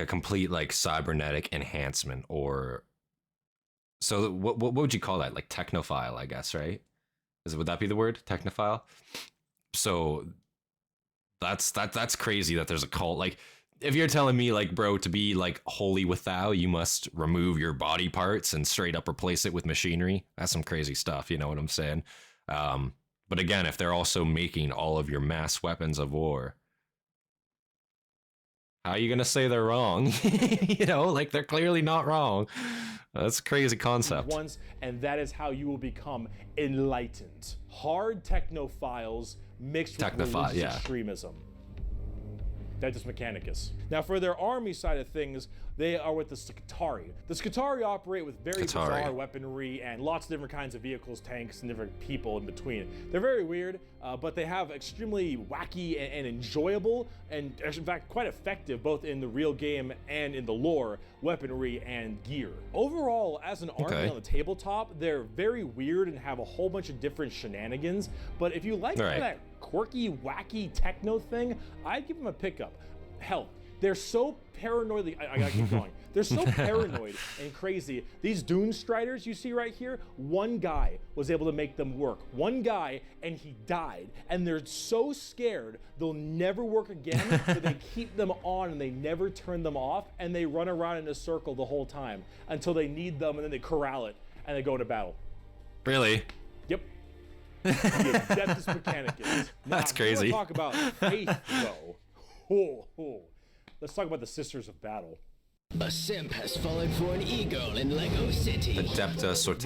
Speaker 1: complete like cybernetic enhancement, or so what would you call that? Like technophile, I guess, right? Would that be the word? Technophile? So that's crazy that there's a cult. Like, if you're telling me, like, bro, to be like holy with thou, you must remove your body parts and straight up replace it with machinery, that's some crazy stuff, you know what I'm saying? But again, if they're also making all of your mass weapons of war, how are you gonna say they're wrong? You know, like, they're clearly not wrong. That's a crazy concept.
Speaker 2: Once, and that is how you will become enlightened. Hard technophiles mixed with religious extremism. Adeptus Mechanicus. Now, for their army side of things, they are with the Scutari. The Scutari operate with very bizarre weaponry and lots of different kinds of vehicles, tanks, and different people in between. They're very weird, but they have extremely wacky and enjoyable, and in fact quite effective, both in the real game and in the lore, weaponry and gear. Overall, as an army on the tabletop, they're very weird and have a whole bunch of different shenanigans, but if you like that quirky, wacky techno thing, I'd give them a pickup. Hell, they're so paranoid. I gotta keep going. They're so paranoid and crazy. These Dune Striders you see right here, one guy was able to make them work. One guy, and he died. And they're so scared they'll never work again, so they keep them on and they never turn them off, and they run around in a circle the whole time until they need them, and then they corral it and they go into battle.
Speaker 1: Really?
Speaker 2: Yep. The Adeptus Mechanicus.
Speaker 1: That's crazy.
Speaker 2: Let's talk about faith, though. Let's talk about the Sisters of Battle.
Speaker 7: A simp has fallen for an e-girl in Lego City.
Speaker 1: Adepta
Speaker 2: The Sisters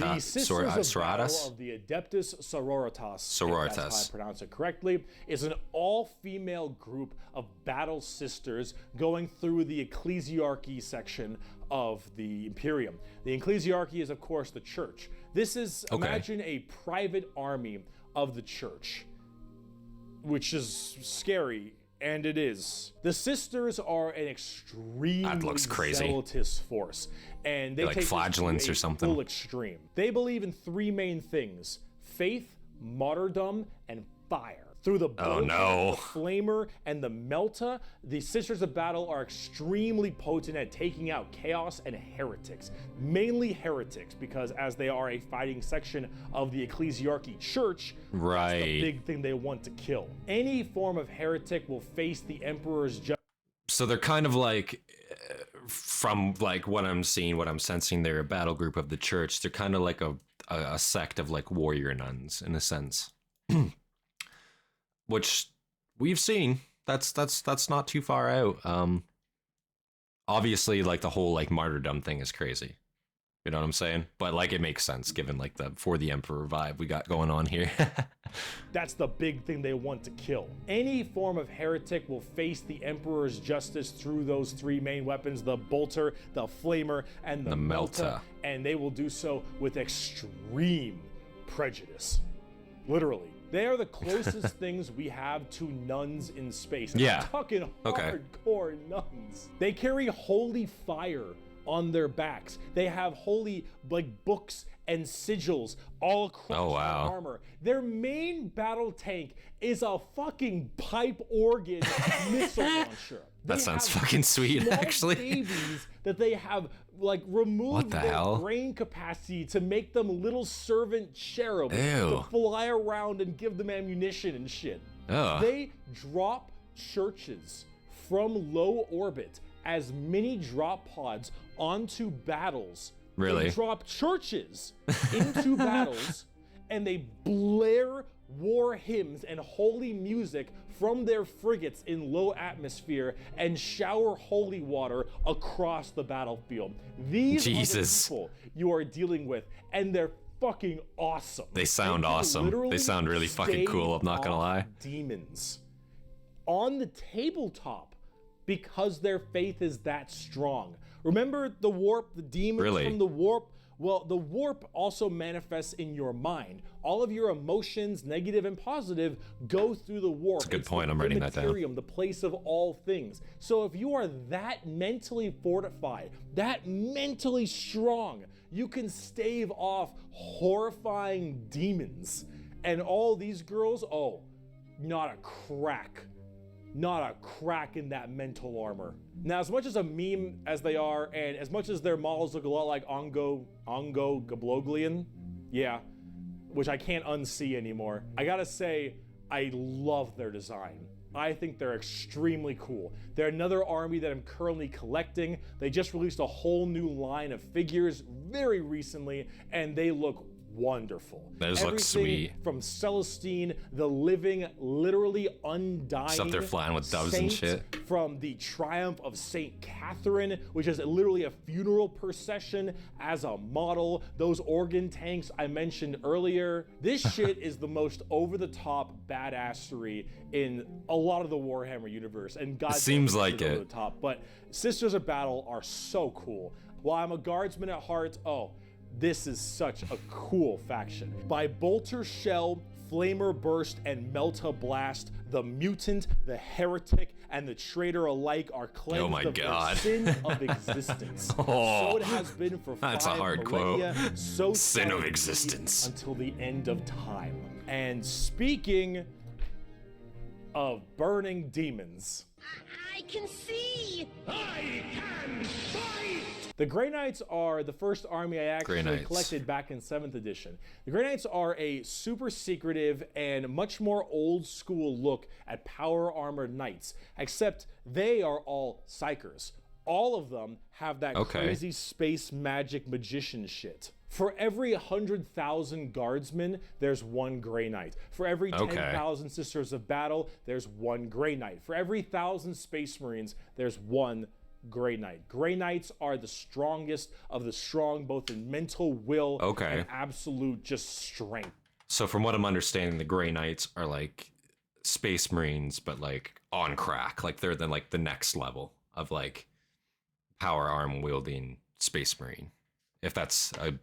Speaker 2: of Battle
Speaker 1: Sororitas?
Speaker 2: of the Adeptus Sororitas,
Speaker 1: Sororitas.
Speaker 2: if that's how I pronounce it correctly, is an all-female group of battle sisters going through the ecclesiarchy section of the Imperium. The ecclesiarchy is, of course, the church. This is, imagine a private army of the church, which is scary. And it is. The sisters are an extremely zealotous force, and they
Speaker 1: like
Speaker 2: take
Speaker 1: flagellants
Speaker 2: this to
Speaker 1: or
Speaker 2: a
Speaker 1: something.
Speaker 2: full extreme. They believe in three main things: faith, martyrdom, and fire. Through the bolter, the flamer, and the melta, the Sisters of Battle are extremely potent at taking out chaos and heretics. Mainly heretics, because as they are a fighting section of the ecclesiarchy church, that's the big thing they want to kill. Any form of heretic will face the Emperor's judgment.
Speaker 1: So they're kind of like, from like what I'm seeing, what I'm sensing, they're a battle group of the church. They're kind of like a sect of like warrior nuns in a sense. Which we've seen. That's not too far out. Obviously, like the whole like martyrdom thing is crazy. You know what I'm saying? But like it makes sense given like the For the Emperor vibe we got going on here.
Speaker 2: That's the big thing they want to kill. Any form of heretic will face the Emperor's justice through those three main weapons: the bolter, the flamer, and the melta. And they will do so with extreme prejudice. Literally. They are the closest things we have to nuns in space. And I'm talking hardcore nuns. They carry holy fire on their backs. They have holy like books and sigils all across their armor. Their main battle tank is a fucking pipe organ missile launcher.
Speaker 1: That sounds fucking sweet, actually.
Speaker 2: Babies that they have like removed their brain capacity to make them little servant cherubs to fly around and give them ammunition and shit. They drop churches from low orbit as mini drop pods onto battles.
Speaker 1: Really?
Speaker 2: They drop churches into battles, and they blare war hymns and holy music from their frigates in low atmosphere and shower holy water across the battlefield. These are the people you are dealing with, and they're fucking awesome.
Speaker 1: They sound awesome. They sound really fucking cool, I'm not gonna lie.
Speaker 2: Demons on the tabletop because their faith is that strong. Remember the warp, the demons from the warp? Well, the warp also manifests in your mind. All of your emotions, negative and positive, go through the warp.
Speaker 1: That's a good point. I'm writing that down.
Speaker 2: The place of all things. So if you are that mentally fortified, that mentally strong, you can stave off horrifying demons. And all these girls, not a crack. Not a crack in that mental armor. Now, as much as a meme as they are, and as much as their models look a lot like Ongo Gabloglian, which I can't unsee anymore, I gotta say, I love their design. I think they're extremely cool. They're another army that I'm currently collecting. They just released a whole new line of figures very recently, and they look wonderful.
Speaker 1: Those look sweet.
Speaker 2: From Celestine, the living, literally undying
Speaker 1: Stuff they're flying with doves and shit.
Speaker 2: From the triumph of Saint Catherine, which is literally a funeral procession as a model. Those organ tanks I mentioned earlier. This shit is the most over-the-top badassery in a lot of the Warhammer universe. And God,
Speaker 1: seems like it.
Speaker 2: Over the top. But Sisters of Battle are so cool. While I'm a guardsman at heart, this is such a cool faction. By Bolter Shell, Flamer Burst, and Melta Blast, the mutant, the heretic, and the traitor alike are cleansed of their sin of existence. So it has been for 5 millennia. So
Speaker 1: sin of existence
Speaker 2: until the end of time. And speaking of burning demons,
Speaker 5: I can see!
Speaker 3: I can fight!
Speaker 2: The Grey Knights are the first army I actually collected back in 7th edition. The Grey Knights are a super secretive and much more old school look at power armored knights, except they are all psychers. All of them have that crazy space magic magician shit. For every 100,000 guardsmen, there's 1 Grey Knight. For every 10,000 Sisters of Battle, there's 1 Grey Knight. For every 1,000 Space Marines, there's 1 Grey Knight. Grey Knights are the strongest of the strong, both in mental will and absolute just strength.
Speaker 1: So from what I'm understanding, the Grey Knights are like Space Marines, but like on crack. Like they're then like the next level of like power arm wielding Space Marine, if that's a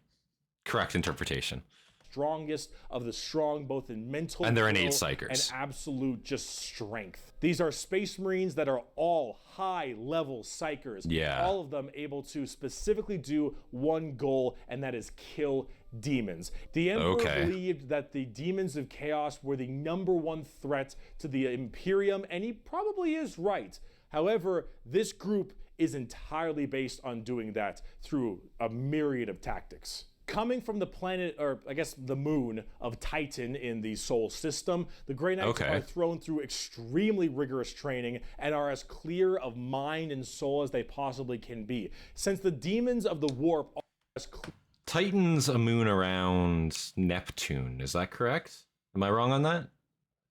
Speaker 1: correct interpretation.
Speaker 2: Strongest of the strong, both in mental
Speaker 1: and they're innate
Speaker 2: will
Speaker 1: psychers
Speaker 2: and absolute just strength. These are Space Marines that are all high level psychers.
Speaker 1: Yeah.
Speaker 2: All of them able to specifically do one goal, and that is kill demons. The Emperor believed that the demons of chaos were the #1 threat to the Imperium, and he probably is right. However, this group is entirely based on doing that through a myriad of tactics. Coming from the planet, or I guess the moon of Titan in the Sol system, the Grey Knights are thrown through extremely rigorous training and are as clear of mind and soul as they possibly can be. Since the demons of the warp are as clear...
Speaker 1: Titan's a moon around Neptune, is that correct? Am I wrong on that?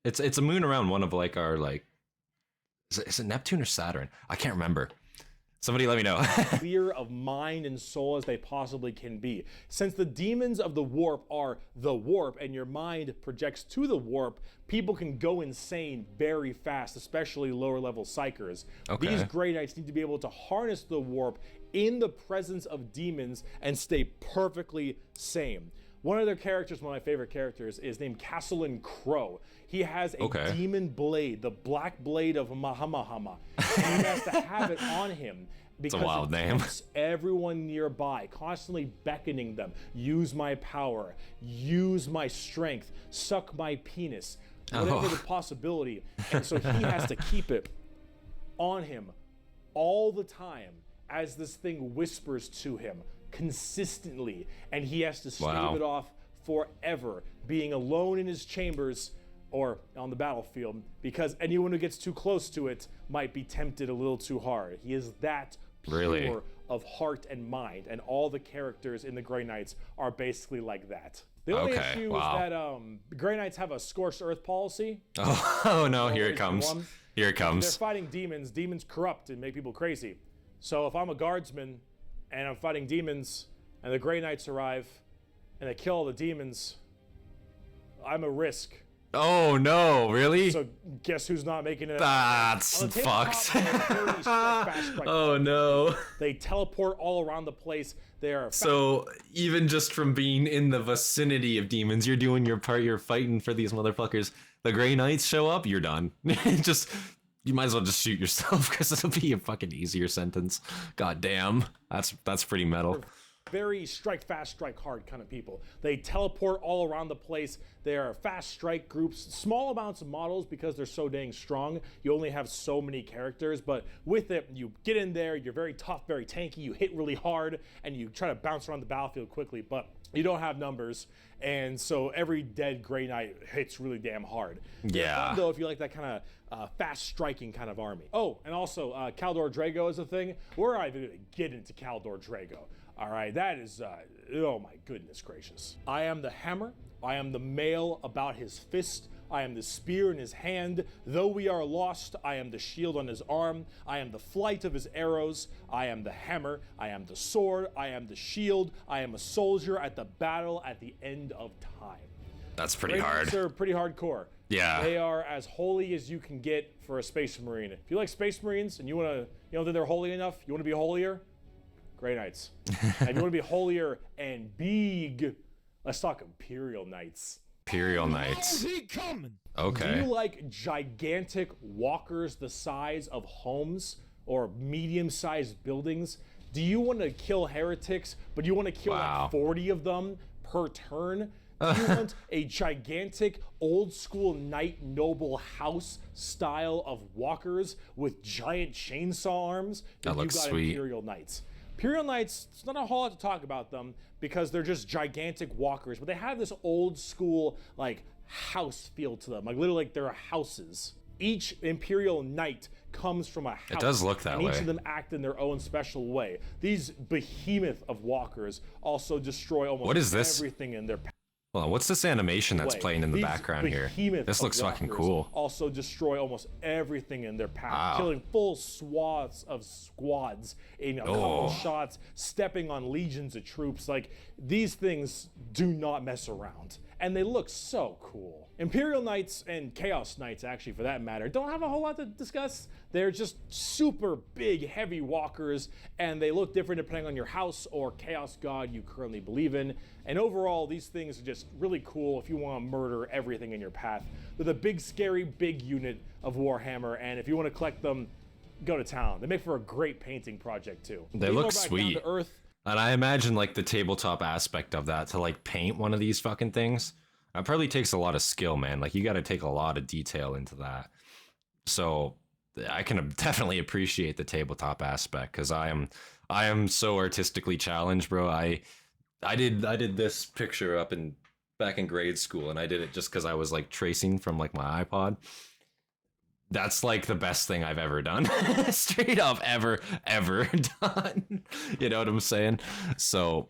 Speaker 1: It's a moon around one of like our like... Is it Neptune or Saturn? I can't remember. Somebody let me know.
Speaker 2: Clear of mind and soul as they possibly can be. Since the demons of the warp are the warp and your mind projects to the warp, people can go insane very fast, especially lower level psychers. These Grey Knights need to be able to harness the warp in the presence of demons and stay perfectly sane. One of their characters, one of my favorite characters, is named Castellan Crow. He has a demon blade, the black blade of Mahamahama. And he has to have it on him because
Speaker 1: it's a wild name.
Speaker 2: Everyone nearby, constantly beckoning them, use my power, use my strength, suck my penis, whatever the possibility. And so he has to keep it on him all the time as this thing whispers to him consistently, and he has to stave it off forever, being alone in his chambers or on the battlefield, because anyone who gets too close to it might be tempted a little too hard. He is that pure of heart and mind, and all the characters in the Grey Knights are basically like that. The only issue is that Grey Knights have a scorched earth policy.
Speaker 1: Oh no, here it comes. Here it comes.
Speaker 2: They're fighting demons. Demons corrupt and make people crazy. So if I'm a guardsman and I'm fighting demons and the Grey Knights arrive and they kill all the demons, I'm a risk.
Speaker 1: Oh no, really?
Speaker 2: So guess who's not making it?
Speaker 1: That's fucked. Oh no.
Speaker 2: They teleport all around the place. They are
Speaker 1: so even just from being in the vicinity of demons, you're doing your part, you're fighting for these motherfuckers. The Grey Knights show up, you're done. You might as well just shoot yourself because it'll be a fucking easier sentence. God damn. That's pretty metal.
Speaker 2: Very strike fast, strike hard kind of people. They teleport all around the place. They are fast strike groups, small amounts of models because they're so dang strong. You only have so many characters, but with it, you get in there, you're very tough, very tanky, you hit really hard, and you try to bounce around the battlefield quickly, but you don't have numbers, and so every dead Grey Knight hits really damn hard.
Speaker 1: Yeah.
Speaker 2: Fun, though, if you like that kind of fast striking kind of army. Oh, and also Caldor Drago is a thing. We're not even gonna get into Caldor Drago. All right, that is, oh my goodness gracious. I am the hammer, I am the mail about his fist, I am the spear in his hand. Though we are lost, I am the shield on his arm, I am the flight of his arrows, I am the hammer, I am the sword, I am the shield, I am a soldier at the battle at the end of time.
Speaker 1: That's pretty hard.
Speaker 2: They're pretty hardcore.
Speaker 1: Yeah.
Speaker 2: They are as holy as you can get for a Space Marine. If you like Space Marines and you want to, you know that they're holy enough, you want to be holier, Grey Knights. And if you want to be holier and big, let's talk Imperial Knights.
Speaker 1: Imperial Knights. Okay.
Speaker 2: Do you like gigantic walkers the size of homes or medium-sized buildings? Do you want to kill heretics, but you want to kill like 40 of them per turn? Do you want a gigantic old-school knight noble house style of walkers with giant chainsaw arms?
Speaker 1: That looks sweet.
Speaker 2: Imperial Knights. Imperial Knights, it's not a whole lot to talk about them because they're just gigantic walkers, but they have this old school like house feel to them, like literally like they're houses. Each Imperial Knight comes from a house.
Speaker 1: It does look that way.
Speaker 2: Each of them act in their own special way. These behemoth of walkers also destroy almost everything in their path.
Speaker 1: Well, what's this animation that's
Speaker 2: way.
Speaker 1: playing in the
Speaker 2: These
Speaker 1: background here?
Speaker 2: behemoth
Speaker 1: This
Speaker 2: of
Speaker 1: looks fucking
Speaker 2: walkers
Speaker 1: cool.
Speaker 2: Also destroy almost everything in their path,
Speaker 1: Wow.
Speaker 2: killing full swaths of squads in a couple
Speaker 1: Oh.
Speaker 2: shots, stepping on legions of troops. Like, these things do not mess around. And they look so cool. Imperial Knights and Chaos Knights, actually, for that matter, don't have a whole lot to discuss. They're just super big, heavy walkers, and they look different depending on your house or chaos god you currently believe in. And overall, these things are just really cool if you want to murder everything in your path. They're the big, scary, big unit of Warhammer, and if you want to collect them, go to town. They make for a great painting project, too.
Speaker 1: They
Speaker 2: Get more
Speaker 1: look
Speaker 2: back down
Speaker 1: sweet.
Speaker 2: to earth.
Speaker 1: And I imagine like the tabletop aspect of that to like paint one of these fucking things. It probably takes a lot of skill, man. Like you got to take a lot of detail into that. So I can definitely appreciate the tabletop aspect because I am so artistically challenged, bro. I did this picture back in grade school, and I did it just because I was like tracing from like my iPod. That's like the best thing I've ever done. Straight up ever done. You know what I'm saying? So,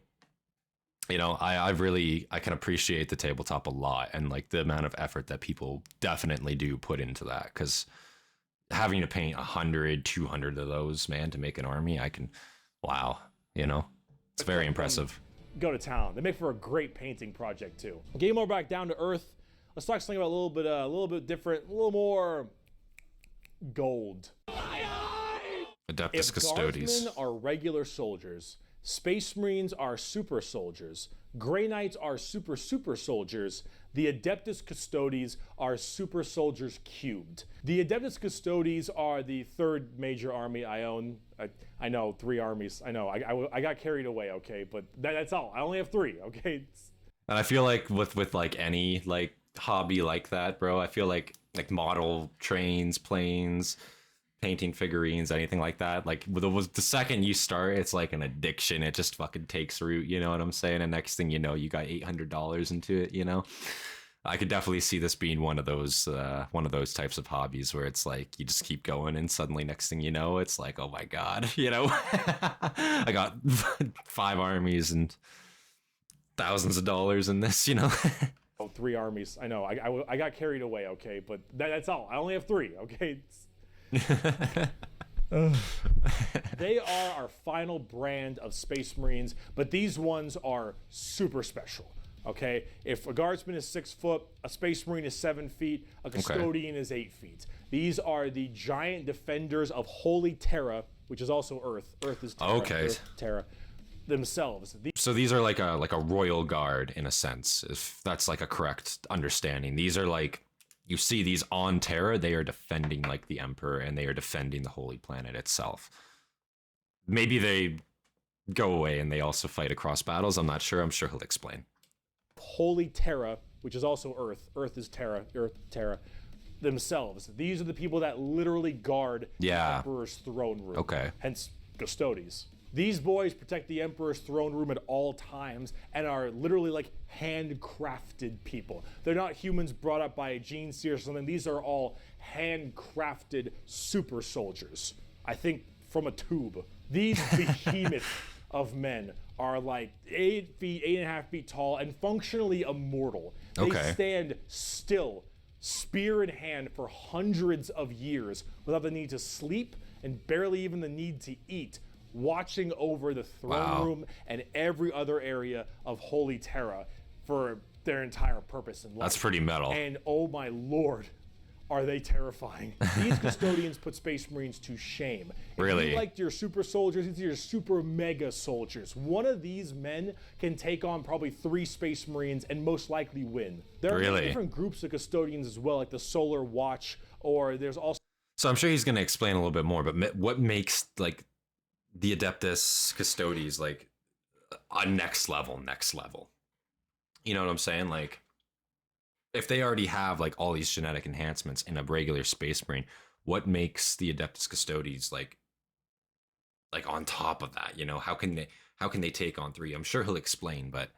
Speaker 1: you know, I can appreciate the tabletop a lot and like the amount of effort that people definitely do put into that. Cause having to paint 100, 200 of those, man, to make an army, wow, you know, it's very impressive.
Speaker 2: Go to town. They make for a great painting project too. Getting more back down to earth. Let's talk something about a little bit different, a little more gold.
Speaker 1: Adeptus
Speaker 2: If
Speaker 1: Custodes.
Speaker 2: Guardsmen are regular soldiers, Space Marines are super soldiers, Grey Knights are super soldiers, the Adeptus Custodes are super soldiers cubed. The Adeptus Custodes are the third major army I own. I know, 3 armies. I know, I got carried away, okay? But that's all. I only have 3, okay?
Speaker 1: And I feel like with like any like hobby like that, bro, I feel like model trains, planes, painting figurines, anything like that, like the second you start, it's like an addiction. It just fucking takes root, you know what I'm saying? And next thing you know, you got $800 into it, you know? I could definitely see this being one of those types of hobbies where it's like you just keep going and suddenly next thing you know, it's like, oh my god, you know? I got 5 armies and thousands of dollars in this, you know?
Speaker 2: 3 armies. I know, I got carried away, okay? But that's all. I only have 3, okay? They are our final brand of Space Marines, but these ones are super special. Okay, if a guardsman is 6 foot, a Space Marine is 7 feet, a custodian is 8 feet. These are the giant defenders of Holy Terra, which is also Earth. Earth is Terra.
Speaker 1: Okay.
Speaker 2: Earth, Terra themselves.
Speaker 1: So these are like a royal guard in a sense, if that's like a correct understanding. These are like, you see these on Terra, they are defending like the Emperor and they are defending the Holy Planet itself. Maybe they go away and they also fight across battles. I'm not sure. I'm sure he'll explain.
Speaker 2: Holy Terra, which is also Earth. Earth is Terra. Earth, Terra themselves. These are the people that literally guard the Emperor's throne room.
Speaker 1: Okay.
Speaker 2: Hence, Custodes. These boys protect the Emperor's throne room at all times and are literally like handcrafted people. They're not humans brought up by a gene seer or something. These are all handcrafted super soldiers. I think from a tube. These behemoth of men are like 8 feet, 8.5 feet tall, and functionally immortal. They stand still, spear in hand, for hundreds of years without the need to sleep and barely even the need to eat, watching over the throne room and every other area of Holy Terra for their entire purpose in life.
Speaker 1: That's pretty metal.
Speaker 2: And oh my lord, are they terrifying. These custodians put Space Marines to shame.
Speaker 1: Really?
Speaker 2: If you liked your super soldiers, these are your super mega soldiers. One of these men can take on probably 3 Space Marines and most likely win. There are many different groups of custodians as well, like the Solar Watch, or there's also...
Speaker 1: So I'm sure he's going to explain a little bit more, but what makes like the Adeptus Custodes like a next level? You know what I'm saying? Like, if they already have like all these genetic enhancements in a regular Space Marine, what makes the Adeptus Custodes like on top of that? You know, how can they take on 3? I'm sure he'll explain, but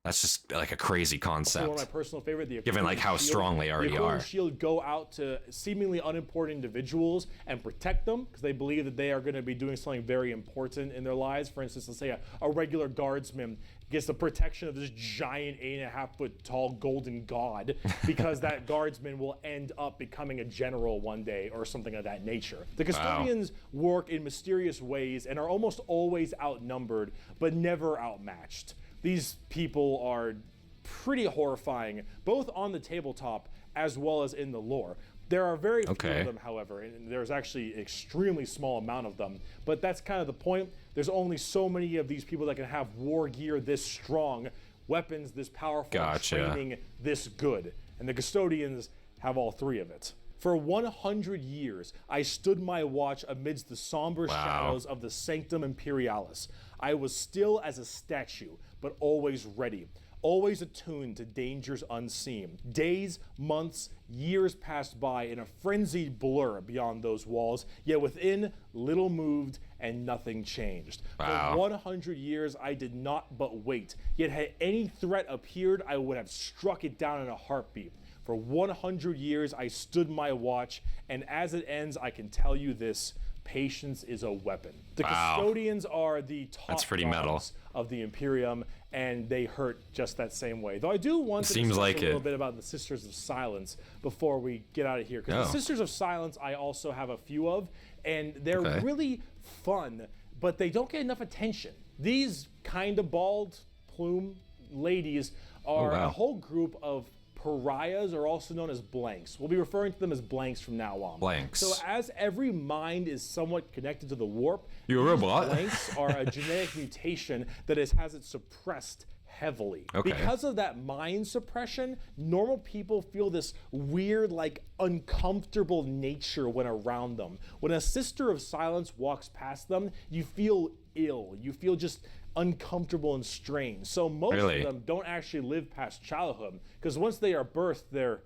Speaker 1: That's just like a crazy concept.
Speaker 2: One of my personal favorite, the
Speaker 1: Given like how
Speaker 2: Shield.
Speaker 1: strong they already
Speaker 2: the Aquarian
Speaker 1: are.
Speaker 2: Shield go out to seemingly unimportant individuals and protect them because they believe that they are going to be doing something very important in their lives. For instance, let's say a regular guardsman gets the protection of this giant 8.5-foot tall golden god because that guardsman will end up becoming a general one day or something of that nature. The custodians work in mysterious ways and are almost always outnumbered, but never outmatched. These people are pretty horrifying, both on the tabletop as well as in the lore. There are very few of them, however, and there's actually an extremely small amount of them. But that's kind of the point. There's only so many of these people that can have war gear this strong, weapons this powerful, training this good. And the custodians have all three of it. For 100 years, I stood my watch amidst the somber shadows of the Sanctum Imperialis. I was still as a statue, but always ready, always attuned to dangers unseen. Days, months, years passed by in a frenzied blur beyond those walls, yet within, little moved and nothing changed. For 100 years, I did not but wait, yet had any threat appeared, I would have struck it down in a heartbeat. For 100 years, I stood my watch, and as it ends, I can tell you this: patience is a weapon. The custodians are the top dogs of the Imperium, and they hurt just that same way. Though I do want to discuss a little bit about the Sisters of Silence before we get out of here, because the Sisters of Silence I also have a few of, and they're really fun, but they don't get enough attention. These kind of bald plume ladies are a whole group of pariahs, are also known as blanks. We'll be referring to them as blanks from now on.
Speaker 1: Blanks.
Speaker 2: So as every mind is somewhat connected to the warp,
Speaker 1: you're a robot.
Speaker 2: Blanks are a genetic mutation that has it suppressed heavily. Because of that mind suppression, normal people feel this weird, like, uncomfortable nature when around them. When a Sister of Silence walks past them, you feel ill. You feel just uncomfortable and strange. So most of them don't actually live past childhood, because once they are birthed, they're,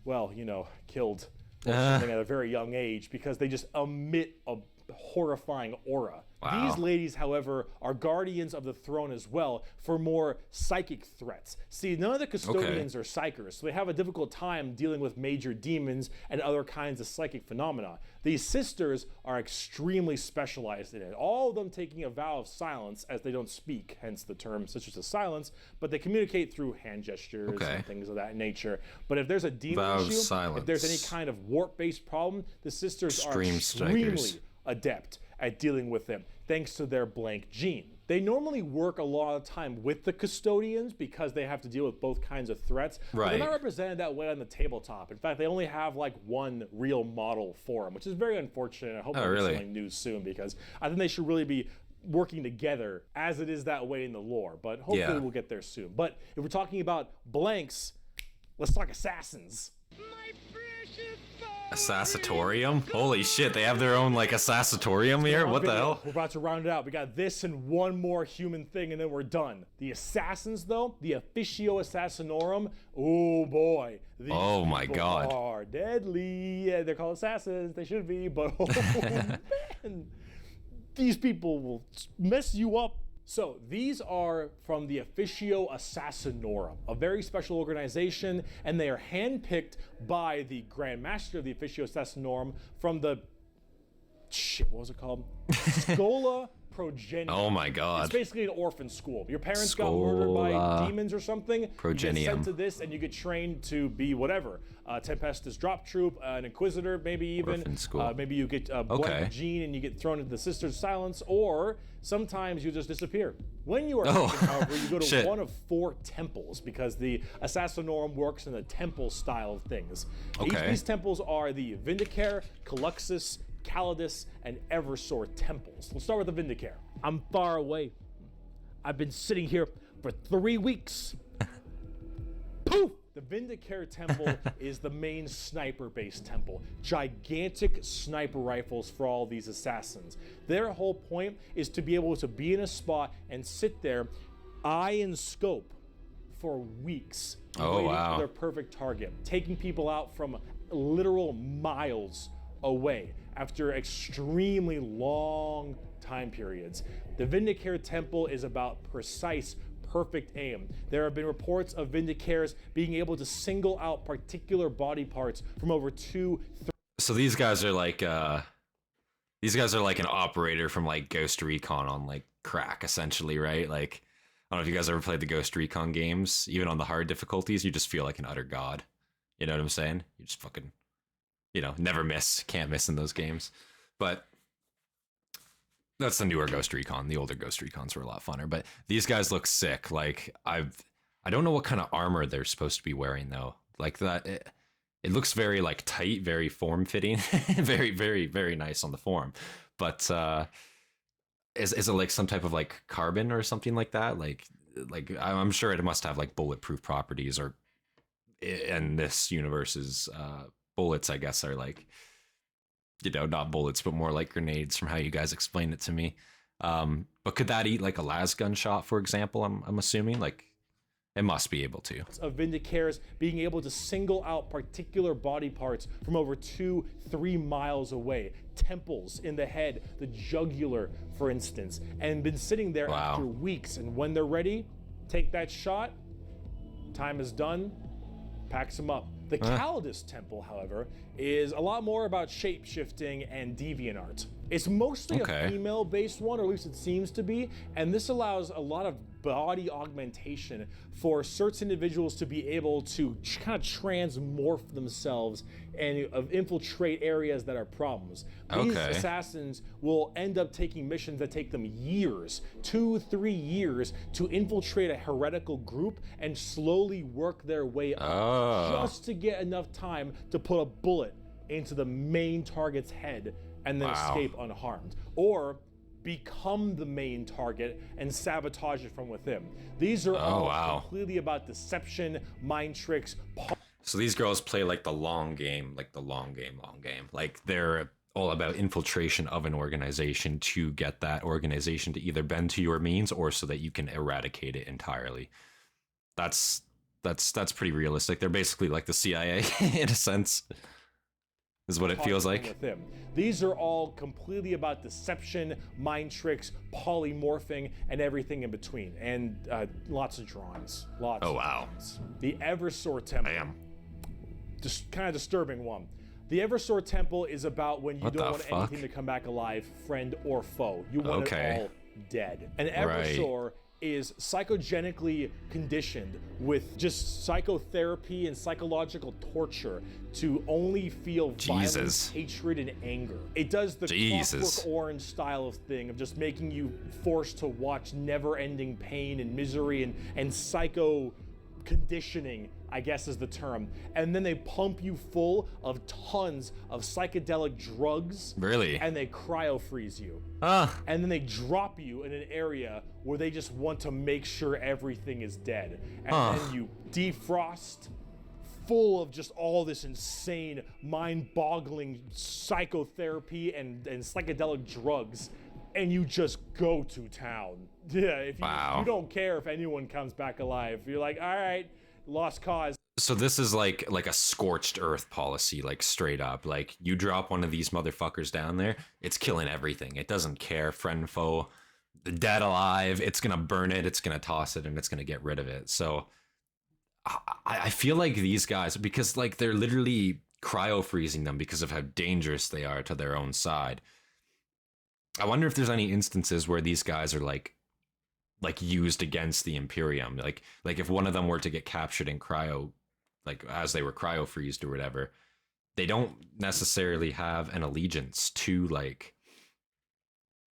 Speaker 2: well, you know, killed or something at a very young age, because they just emit a horrifying aura. These ladies, however, are guardians of the throne as well for more psychic threats. See, none of the custodians are psychers, so they have a difficult time dealing with major demons and other kinds of psychic phenomena. These sisters are extremely specialized in it, all of them taking a vow of silence as they don't speak, hence the term Sisters of Silence, but they communicate through hand gestures and things of that nature. But if there's a demon issue, if there's any kind of warp-based problem, the sisters are extremely adept at dealing with them, thanks to their blank gene. They normally work a lot of time with the custodians because they have to deal with both kinds of threats, but they're not represented that way on the tabletop. In fact, they only have like one real model for them, which is very unfortunate. I hope they'll get something new soon, because I think they should really be working together as it is that way in the lore, but hopefully we'll get there soon. But if we're talking about blanks, let's talk assassins.
Speaker 1: Assassinatorium? Holy shit, they have their own like assassinatorium here? What the hell?
Speaker 2: We're about to round it out. We got this and one more human thing and then we're done. The assassins though, the Officio Assassinorum, oh boy. These people are deadly. Yeah, they're called assassins, they should be, but oh man. These people will mess you up. So these are from the Officio Assassinorum, a very special organization, and they are handpicked by the Grand Master of the Officio Assassinorum from the, what was it called? Schola Progenium.
Speaker 1: Oh my god.
Speaker 2: It's basically an orphan school. Your parents got murdered by demons or something.
Speaker 1: Progenium.
Speaker 2: You get sent to this and you get trained to be whatever. Tempestus Drop Troop, an Inquisitor, maybe even.
Speaker 1: Orphan school.
Speaker 2: Maybe you get a blank gene and you get thrown into the Sisters of Silence, or sometimes you just disappear. When you are taken, however, you go to one of 4 temples, because the Assassinorum works in the temple style of things. These temples are the Vindicare, Caluxus, Calidus, and Eversor temples. Let's start with the Vindicare. I'm far away. I've been sitting here for 3 weeks. Poof! The Vindicare temple is the main sniper-based temple. Gigantic sniper rifles for all these assassins. Their whole point is to be able to be in a spot and sit there, eye and scope, for weeks, waiting for their perfect target, taking people out from literal miles away after extremely long time periods. The Vindicare temple is about precise, perfect aim. There have been reports of Vindicators being able to single out particular body parts from over 2-3.
Speaker 1: So these guys are like an operator from like Ghost Recon on like crack, essentially, right? Like, I don't know if you guys ever played the Ghost Recon games. Even on the hard difficulties, you just feel like an utter god. You know what I'm saying? You just fucking, never miss, can't miss in those games. But that's the newer Ghost Recon. The older Ghost Recons were a lot funner. But these guys look sick. Like, I don't know what kind of armor they're supposed to be wearing though. Like that, it looks very like tight, very form fitting, very, very, very nice on the form. But is it like some type of like carbon or something like that? Like I'm sure it must have like bulletproof properties, or in this universe's bullets, I guess, are like, not bullets, but more like grenades from how you guys explained it to me. But could that eat like a lasgun shot, for example? I'm assuming like it must be able to.
Speaker 2: Of Vindicators being able to single out particular body parts from over 2-3 miles away. Temples in the head, the jugular, for instance, and been sitting there after weeks. And when they're ready, take that shot, time is done, packs them up. The Calidus Temple, however, is a lot more about shape-shifting and deviant art. It's mostly a female-based one, or at least it seems to be, and this allows a lot of body augmentation for certain individuals to be able to kind of transmorph themselves and infiltrate areas that are problems. These assassins will end up taking missions that take them years, 2-3 years, to infiltrate a heretical group and slowly work their way up just to get enough time to put a bullet into the main target's head and then escape unharmed, or become the main target and sabotage it from within. These are all completely about deception, mind tricks.
Speaker 1: So these girls play like the long game, like Like they're all about infiltration of an organization to get that organization to either bend to your means or so that you can eradicate it entirely. That's pretty realistic. They're basically like the CIA in a sense. Is what it feels like.
Speaker 2: These are all completely about deception, mind tricks, polymorphing, and everything in between. And lots of drawings. Lots of drawings. The Eversor Temple. Just kind of disturbing one. The Eversor Temple is about when you don't want anything to come back alive, friend or foe. You want it all dead. And Eversor is psychogenically conditioned with just psychotherapy and psychological torture to only feel violence, hatred, and anger. It does the Clockwork Orange style of thing of just making you forced to watch never-ending pain and misery and psycho conditioning, I guess is the term. And then they pump you full of tons of psychedelic drugs.
Speaker 1: Really?
Speaker 2: And they cryo-freeze you. And then they drop you in an area where they just want to make sure everything is dead. And then you defrost, full of just all this insane, mind-boggling psychotherapy and psychedelic drugs. And you just go to town. Yeah, if you don't care if anyone comes back alive. You're like, all right, lost cause.
Speaker 1: So this is like a scorched earth policy, like straight up. Like you drop one of these motherfuckers down there, it's killing everything. It doesn't care, friend, foe, dead, alive. It's gonna burn it, it's gonna toss it, and it's gonna get rid of it. So I feel like these guys, because like they're literally cryo freezing them because of how dangerous they are to their own side. I wonder if there's any instances where these guys are like used against the Imperium. Like if one of them were to get captured in cryo, like as they were cryo freezed or whatever, they don't necessarily have an allegiance to like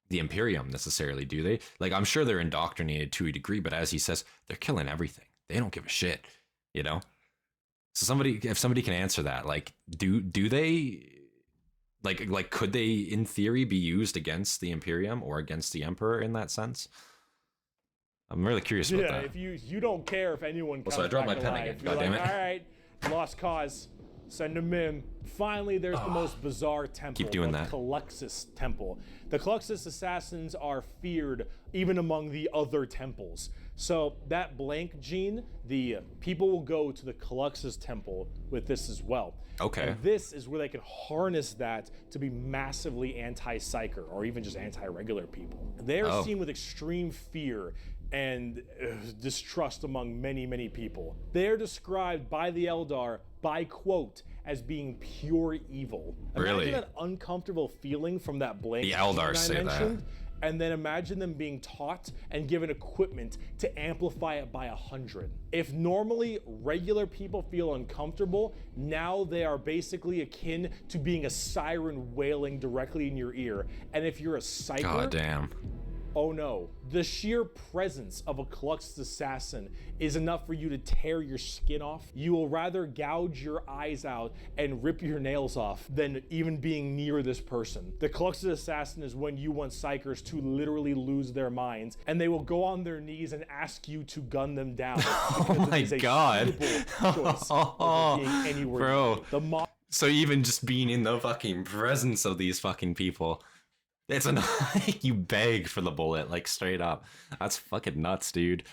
Speaker 1: the Imperium necessarily, do they? Like I'm sure they're indoctrinated to a degree, but as he says, they're killing everything. They don't give a shit, you know? So if somebody can answer that, like do they like could they in theory be used against the Imperium or against the Emperor in that sense? I'm really curious about that.
Speaker 2: Yeah, if you don't care if anyone comes
Speaker 1: I dropped
Speaker 2: back
Speaker 1: my pen
Speaker 2: alive,
Speaker 1: again.
Speaker 2: you're
Speaker 1: God damn
Speaker 2: like,
Speaker 1: it.
Speaker 2: all right, lost cause, send them in. Finally, there's the most bizarre temple,
Speaker 1: Keep doing
Speaker 2: the
Speaker 1: that.
Speaker 2: Caluxus Temple. The Caluxus assassins are feared even among the other temples. So that blank gene, the people will go to the Caluxus Temple with this as well.
Speaker 1: Okay.
Speaker 2: And this is where they can harness that to be massively anti-psyker or even just anti-regular people. They're seen with extreme fear and distrust among many people. They are described by the Eldar by quote as being pure evil.
Speaker 1: Really?
Speaker 2: Imagine that uncomfortable feeling from that blank
Speaker 1: The Eldar
Speaker 2: scene
Speaker 1: say
Speaker 2: I
Speaker 1: that.
Speaker 2: mentioned, and then imagine them being taught and given equipment to amplify it by 100. If normally regular people feel uncomfortable, now they are basically akin to being a siren wailing directly in your ear. And if you're a psyker,
Speaker 1: God damn.
Speaker 2: oh no, the sheer presence of a Klux's assassin is enough for you to tear your skin off. You will rather gouge your eyes out and rip your nails off than even being near this person. The Klux's assassin is when you want psychers to literally lose their minds, and they will go on their knees and ask you to gun them down.
Speaker 1: Oh my God.
Speaker 2: Choice over being anywhere
Speaker 1: Bro.
Speaker 2: near. The mo-
Speaker 1: So even just being in the fucking presence of these fucking people, it's like you beg for the bullet, like straight up. That's fucking nuts, dude.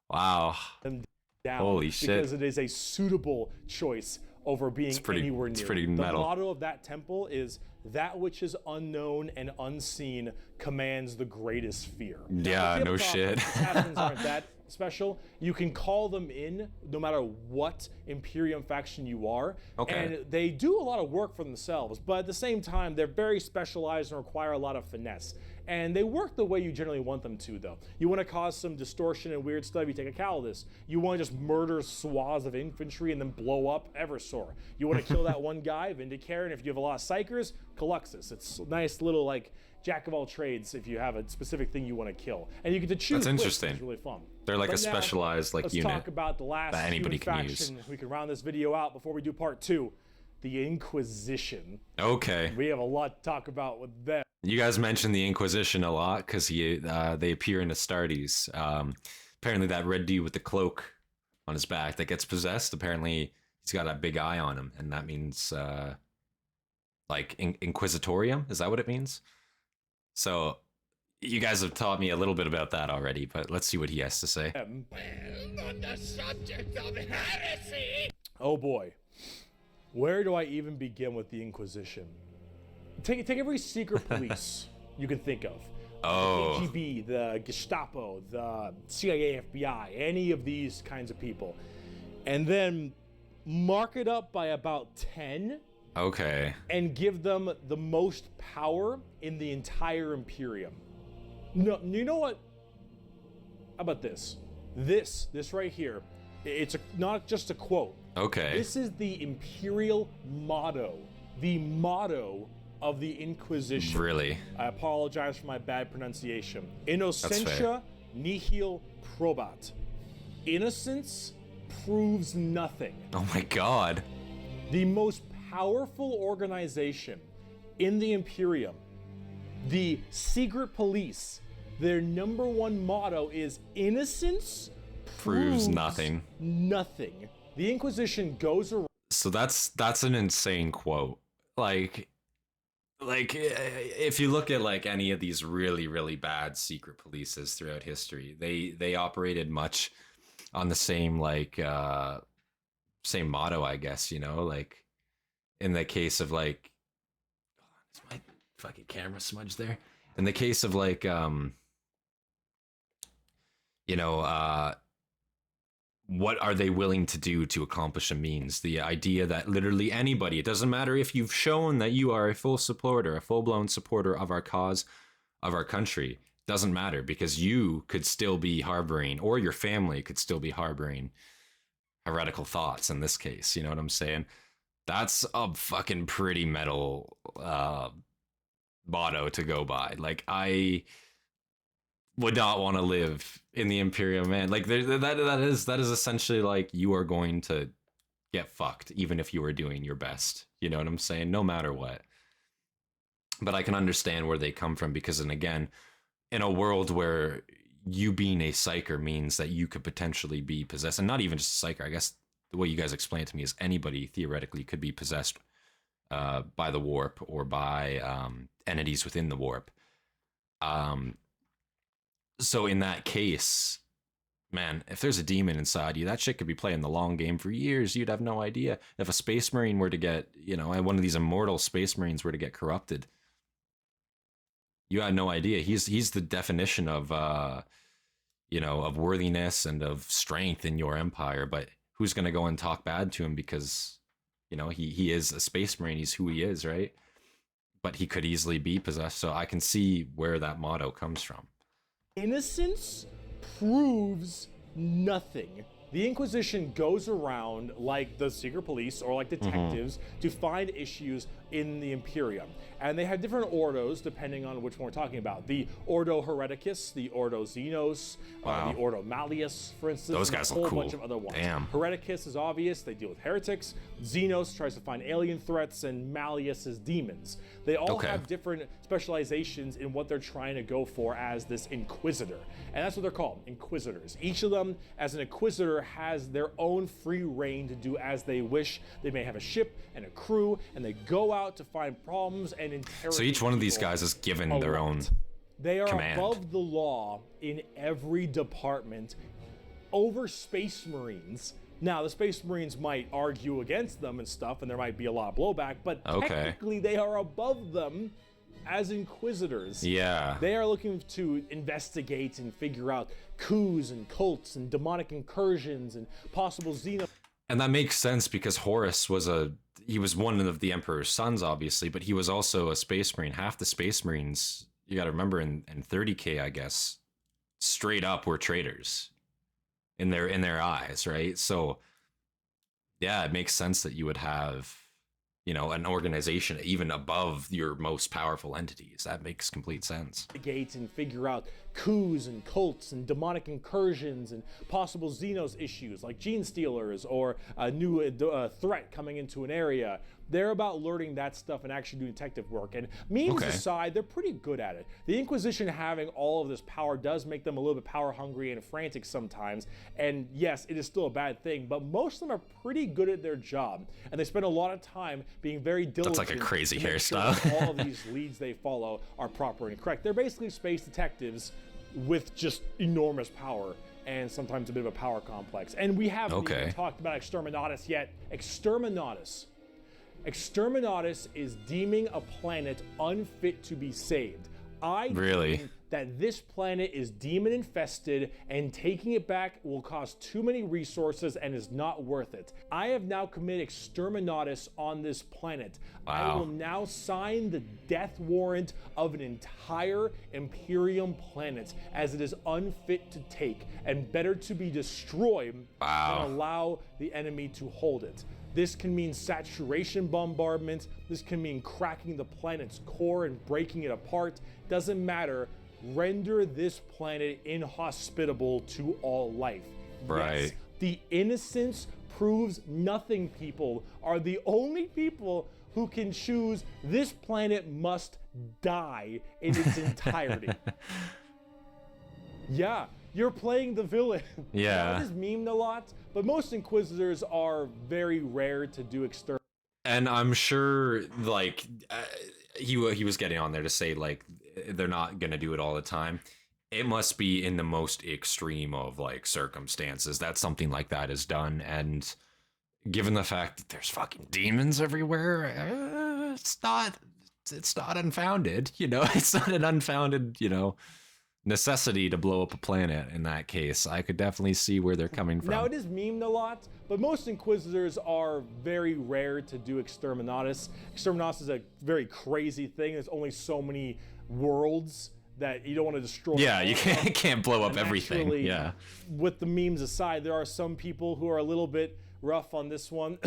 Speaker 1: Wow.
Speaker 2: them down
Speaker 1: Holy shit.
Speaker 2: because it is a suitable choice over being anywhere near.
Speaker 1: It's pretty
Speaker 2: the
Speaker 1: metal.
Speaker 2: motto of that temple is that which is unknown and unseen commands the greatest fear.
Speaker 1: Yeah,
Speaker 2: the
Speaker 1: no
Speaker 2: tabletop
Speaker 1: shit.
Speaker 2: assassins aren't that special. You can call them in no matter what Imperium faction you are.
Speaker 1: Okay.
Speaker 2: And they do a lot of work for themselves, but at the same time, they're very specialized and require a lot of finesse. And they work the way you generally want them to, though. You want to cause some distortion and weird stuff, you take a Calidus. You want to just murder swaths of infantry and then blow up Eversor. You want to kill that one guy, Vindicare, and if you have a lot of Psychers, Caluxus. It's a nice little, like, jack of all trades if you have a specific thing you want to kill. And you get to choose.
Speaker 1: That's
Speaker 2: which,
Speaker 1: interesting.
Speaker 2: which is really fun.
Speaker 1: They're like
Speaker 2: But
Speaker 1: a
Speaker 2: now,
Speaker 1: specialized like
Speaker 2: let's
Speaker 1: unit
Speaker 2: talk about the last
Speaker 1: that anybody
Speaker 2: human
Speaker 1: can use.
Speaker 2: faction. We can round this video out before we do part 2. The Inquisition.
Speaker 1: Okay.
Speaker 2: We have a lot to talk about with them.
Speaker 1: You guys mentioned the Inquisition a lot because they appear in Astartes. Apparently that red dude with the cloak on his back that gets possessed, apparently he's got a big eye on him, and that means like Inquisitorium. Is that what it means? So you guys have taught me a little bit about that already, but let's see what he has to say.
Speaker 7: On the subject of heresy!
Speaker 2: Oh boy. Where do I even begin with the Inquisition? Take every secret police you can think of.
Speaker 1: Oh.
Speaker 2: The KGB, the Gestapo, the CIA, FBI, any of these kinds of people. And then mark it up by about 10
Speaker 1: Okay.
Speaker 2: and give them the most power in the entire Imperium. No, you know what? How about this? This right here, it's not just a quote.
Speaker 1: Okay.
Speaker 2: This is the imperial motto, the motto of the Inquisition.
Speaker 1: Really?
Speaker 2: I apologize for my bad pronunciation.
Speaker 1: fair.
Speaker 2: Innocentia nihil probat. Innocence proves nothing.
Speaker 1: Oh my God.
Speaker 2: The most powerful organization in the Imperium, the secret police, their #1 motto is innocence
Speaker 1: Proves nothing.
Speaker 2: Nothing. The Inquisition goes around.
Speaker 1: So that's an insane quote. Like if you look at like any of these really bad secret polices throughout history, they operated much on the same like same motto, I guess, you know, like in the case of like, is my fucking camera smudged there? In the case of like you know, what are they willing to do to accomplish a means? The idea that literally anybody, it doesn't matter if you've shown that you are a full supporter, a full-blown supporter of our cause, of our country, doesn't matter, because you could still be harboring, or your family could still be harboring heretical thoughts in this case, you know what I'm saying? That's a fucking pretty metal motto to go by. Like, I would not want to live in the Imperium, man. Like that is essentially like you are going to get fucked even if you are doing your best. You know what I'm saying? No matter what. But I can understand where they come from, because, and again, in a world where you being a psyker means that you could potentially be possessed, and not even just a psyker. I guess the way you guys explain it to me is anybody theoretically could be possessed by the warp or by entities within the warp. So in that case, man, if there's a demon inside you, that shit could be playing the long game for years. You'd have no idea. If a space marine were to get, you know, one of these immortal space marines were to get corrupted, you had no idea. He's the definition of you know, of worthiness and of strength in your empire, but who's going to go and talk bad to him because, you know, he is a space marine, he's who he is, right? But he could easily be possessed. So I can see where that motto comes from.
Speaker 2: Innocence proves nothing. The Inquisition goes around like the secret police or like detectives to find issues in the Imperium. And they have different ordos depending on which one we're talking about. The Ordo Hereticus, the Ordo Xenos, the Ordo Malleus, for instance.
Speaker 1: Those guys
Speaker 2: and a
Speaker 1: look
Speaker 2: whole
Speaker 1: cool.
Speaker 2: bunch of other ones.
Speaker 1: Damn.
Speaker 2: Hereticus is obvious, they deal with heretics. Xenos tries to find alien threats, and Malleus is demons. They all have different specializations in what they're trying to go for as this Inquisitor. And that's what they're called, Inquisitors. Each of them, as an Inquisitor, has their own free reign to do as they wish. They may have a ship and a crew, and they go out to find problems and interrogate.
Speaker 1: So each one of these guys is given their own
Speaker 2: They are
Speaker 1: command.
Speaker 2: above the law in every department over Space Marines. Now, the Space Marines might argue against them and stuff, and there might be a lot of blowback, but technically they are above them as Inquisitors.
Speaker 1: Yeah.
Speaker 2: They are looking to investigate and figure out coups and cults and demonic incursions and possible xeno.
Speaker 1: And that makes sense because Horus was he was one of the Emperor's sons, obviously, but he was also a Space Marine. Half the Space Marines, you got to remember, in 30k, I guess, straight up were traitors in their eyes, right? So, yeah, it makes sense that you would have, you know, an organization even above your most powerful entities. That makes complete sense.
Speaker 2: And figure out coups and cults and demonic incursions and possible Xenos issues like gene stealers or a new threat coming into an area. They're about learning that stuff and actually doing detective work. And memes aside, they're pretty good at it. The Inquisition having all of this power does make them a little bit power hungry and frantic sometimes. And yes, it is still a bad thing, but most of them are pretty good at their job. And they spend a lot of time being very diligent.
Speaker 1: That's like a crazy
Speaker 2: to make
Speaker 1: hairstyle.
Speaker 2: sure that all of these leads they follow are proper and correct. They're basically space detectives with just enormous power and sometimes a bit of a power complex. And we haven't even talked about Exterminatus yet. Exterminatus is deeming a planet unfit to be saved. I think that this planet is demon infested, and taking it back will cost too many resources and is not worth it. I have now committed Exterminatus on this planet. I will now sign the death warrant of an entire Imperium planet, as it is unfit to take and better to be destroyed than allow the enemy to hold it. This can mean saturation bombardment. This can mean cracking the planet's core and breaking it apart. Doesn't matter. Render this planet inhospitable to all life. Yes, the innocence proves nothing people are the only people who can choose this planet must die in its entirety. Yeah, you're playing the villain.
Speaker 1: Yeah.
Speaker 2: It is memed a lot, but most Inquisitors are very rare to do external.
Speaker 1: And I'm sure, like, he was getting on there to say, like, they're not going to do it all the time. It must be in the most extreme of, like, circumstances that something like that is done. And given the fact that there's fucking demons everywhere, it's not unfounded, you know? It's not an unfounded, you know, necessity to blow up a planet in that case. I could definitely see where they're coming from.
Speaker 2: Now, it is memed a lot, but most Inquisitors are very rare to do Exterminatus. Exterminatus is a very crazy thing. There's only so many worlds that you don't want to destroy.
Speaker 1: Yeah, you can't blow up everything.
Speaker 2: Actually,
Speaker 1: yeah.
Speaker 2: With the memes aside, there are some people who are a little bit rough on this one.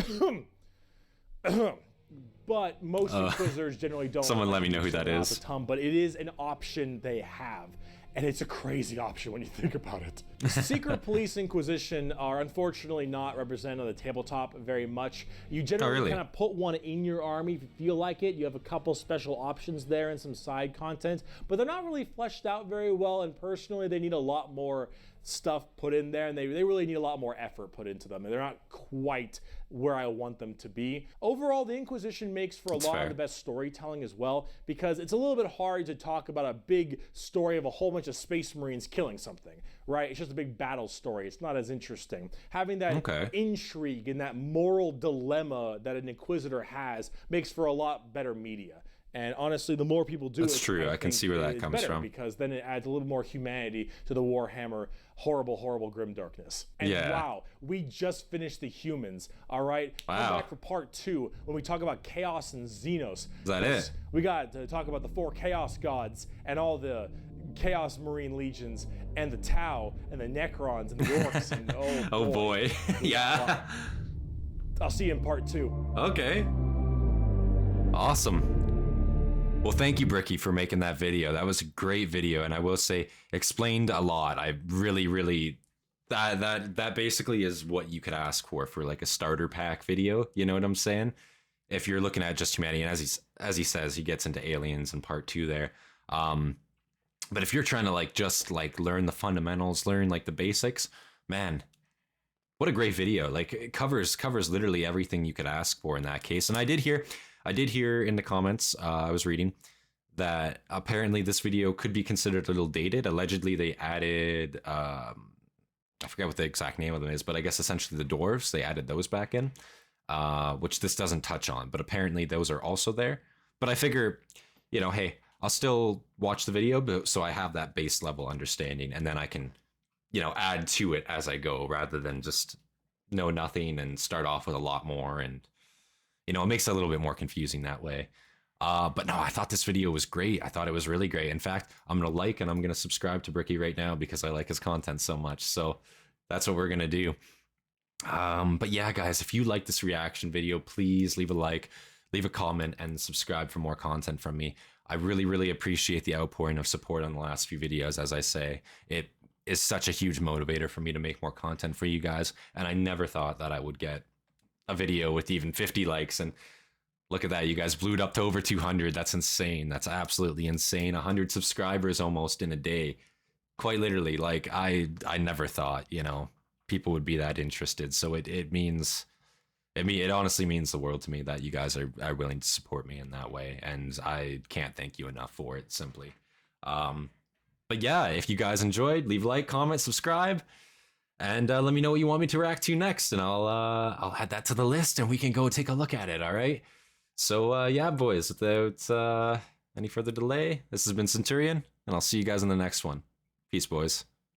Speaker 2: But most Inquisitors generally don't.
Speaker 1: Someone let me know who that is.
Speaker 2: But it is an option they have. And it's a crazy option when you think about it. Secret Police Inquisition are unfortunately not represented on the tabletop very much. You generally kind of put one in your army if you feel like it. You have a couple special options there and some side content, but they're not really fleshed out very well, and personally they need a lot more stuff put in there, and they really need a lot more effort put into them, and they're not quite where I want them to be. Overall, the Inquisition makes for a lot of the best storytelling as well, because it's a little bit hard to talk about a big story of a whole bunch of Space Marines killing something, right? It's just a big battle story. It's not as interesting. Having that intrigue and that moral dilemma that an Inquisitor has makes for a lot better media. And honestly, the more people do it,
Speaker 1: That's true. I can
Speaker 2: think
Speaker 1: see where that
Speaker 2: is
Speaker 1: comes
Speaker 2: better,
Speaker 1: from.
Speaker 2: because then it adds a little more humanity to the Warhammer horrible, horrible grim darkness. And wow, we just finished the humans. All right,
Speaker 1: wow.
Speaker 2: Come back for part 2 when we talk about Chaos and Xenos.
Speaker 1: Is that it?
Speaker 2: We got to talk about the 4 Chaos gods and all the Chaos Marine legions and the Tau and the Necrons and the Orcs and
Speaker 1: oh boy. Yeah.
Speaker 2: I'll see you in part 2.
Speaker 1: Okay. Awesome. Well, thank you, Bricky, for making that video. That was a great video, and I will say, explained a lot. I really that basically is what you could ask for like a starter pack video. You know what I'm saying? If you're looking at just humanity, and as he says, he gets into aliens in part 2 there. But if you're trying to just learn the fundamentals, learn the basics, man, what a great video. Like, it covers literally everything you could ask for in that case. And I did hear in the comments, I was reading, that apparently this video could be considered a little dated. Allegedly, they added, I forget what the exact name of them is, but I guess essentially the dwarves, they added those back in, which this doesn't touch on, but apparently those are also there. But I figure, hey, I'll still watch the video, but so I have that base level understanding, and then I can, add to it as I go, rather than just know nothing and start off with a lot more. And it makes it a little bit more confusing that way. But no, I thought this video was great. I thought it was really great. In fact, I'm going to like and I'm going to subscribe to Bricky right now because I like his content so much. So that's what we're going to do. But yeah, guys, if you like this reaction video, please leave a like, leave a comment, and subscribe for more content from me. I really appreciate the outpouring of support on the last few videos. As I say, it is such a huge motivator for me to make more content for you guys. And I never thought that I would get a video with even 50 likes, and look at that, you guys blew it up to over 200. That's insane. That's absolutely insane. 100 subscribers almost in a day, quite literally. I never thought people would be that interested. So it honestly means the world to me that you guys are willing to support me in that way, and I can't thank you enough for it, simply. But yeah, if you guys enjoyed, leave a like, comment, subscribe. And let me know what you want me to react to next, and I'll add that to the list, and we can go take a look at it. All right. So yeah, boys, without any further delay, this has been Centurion, and I'll see you guys in the next one. Peace, boys.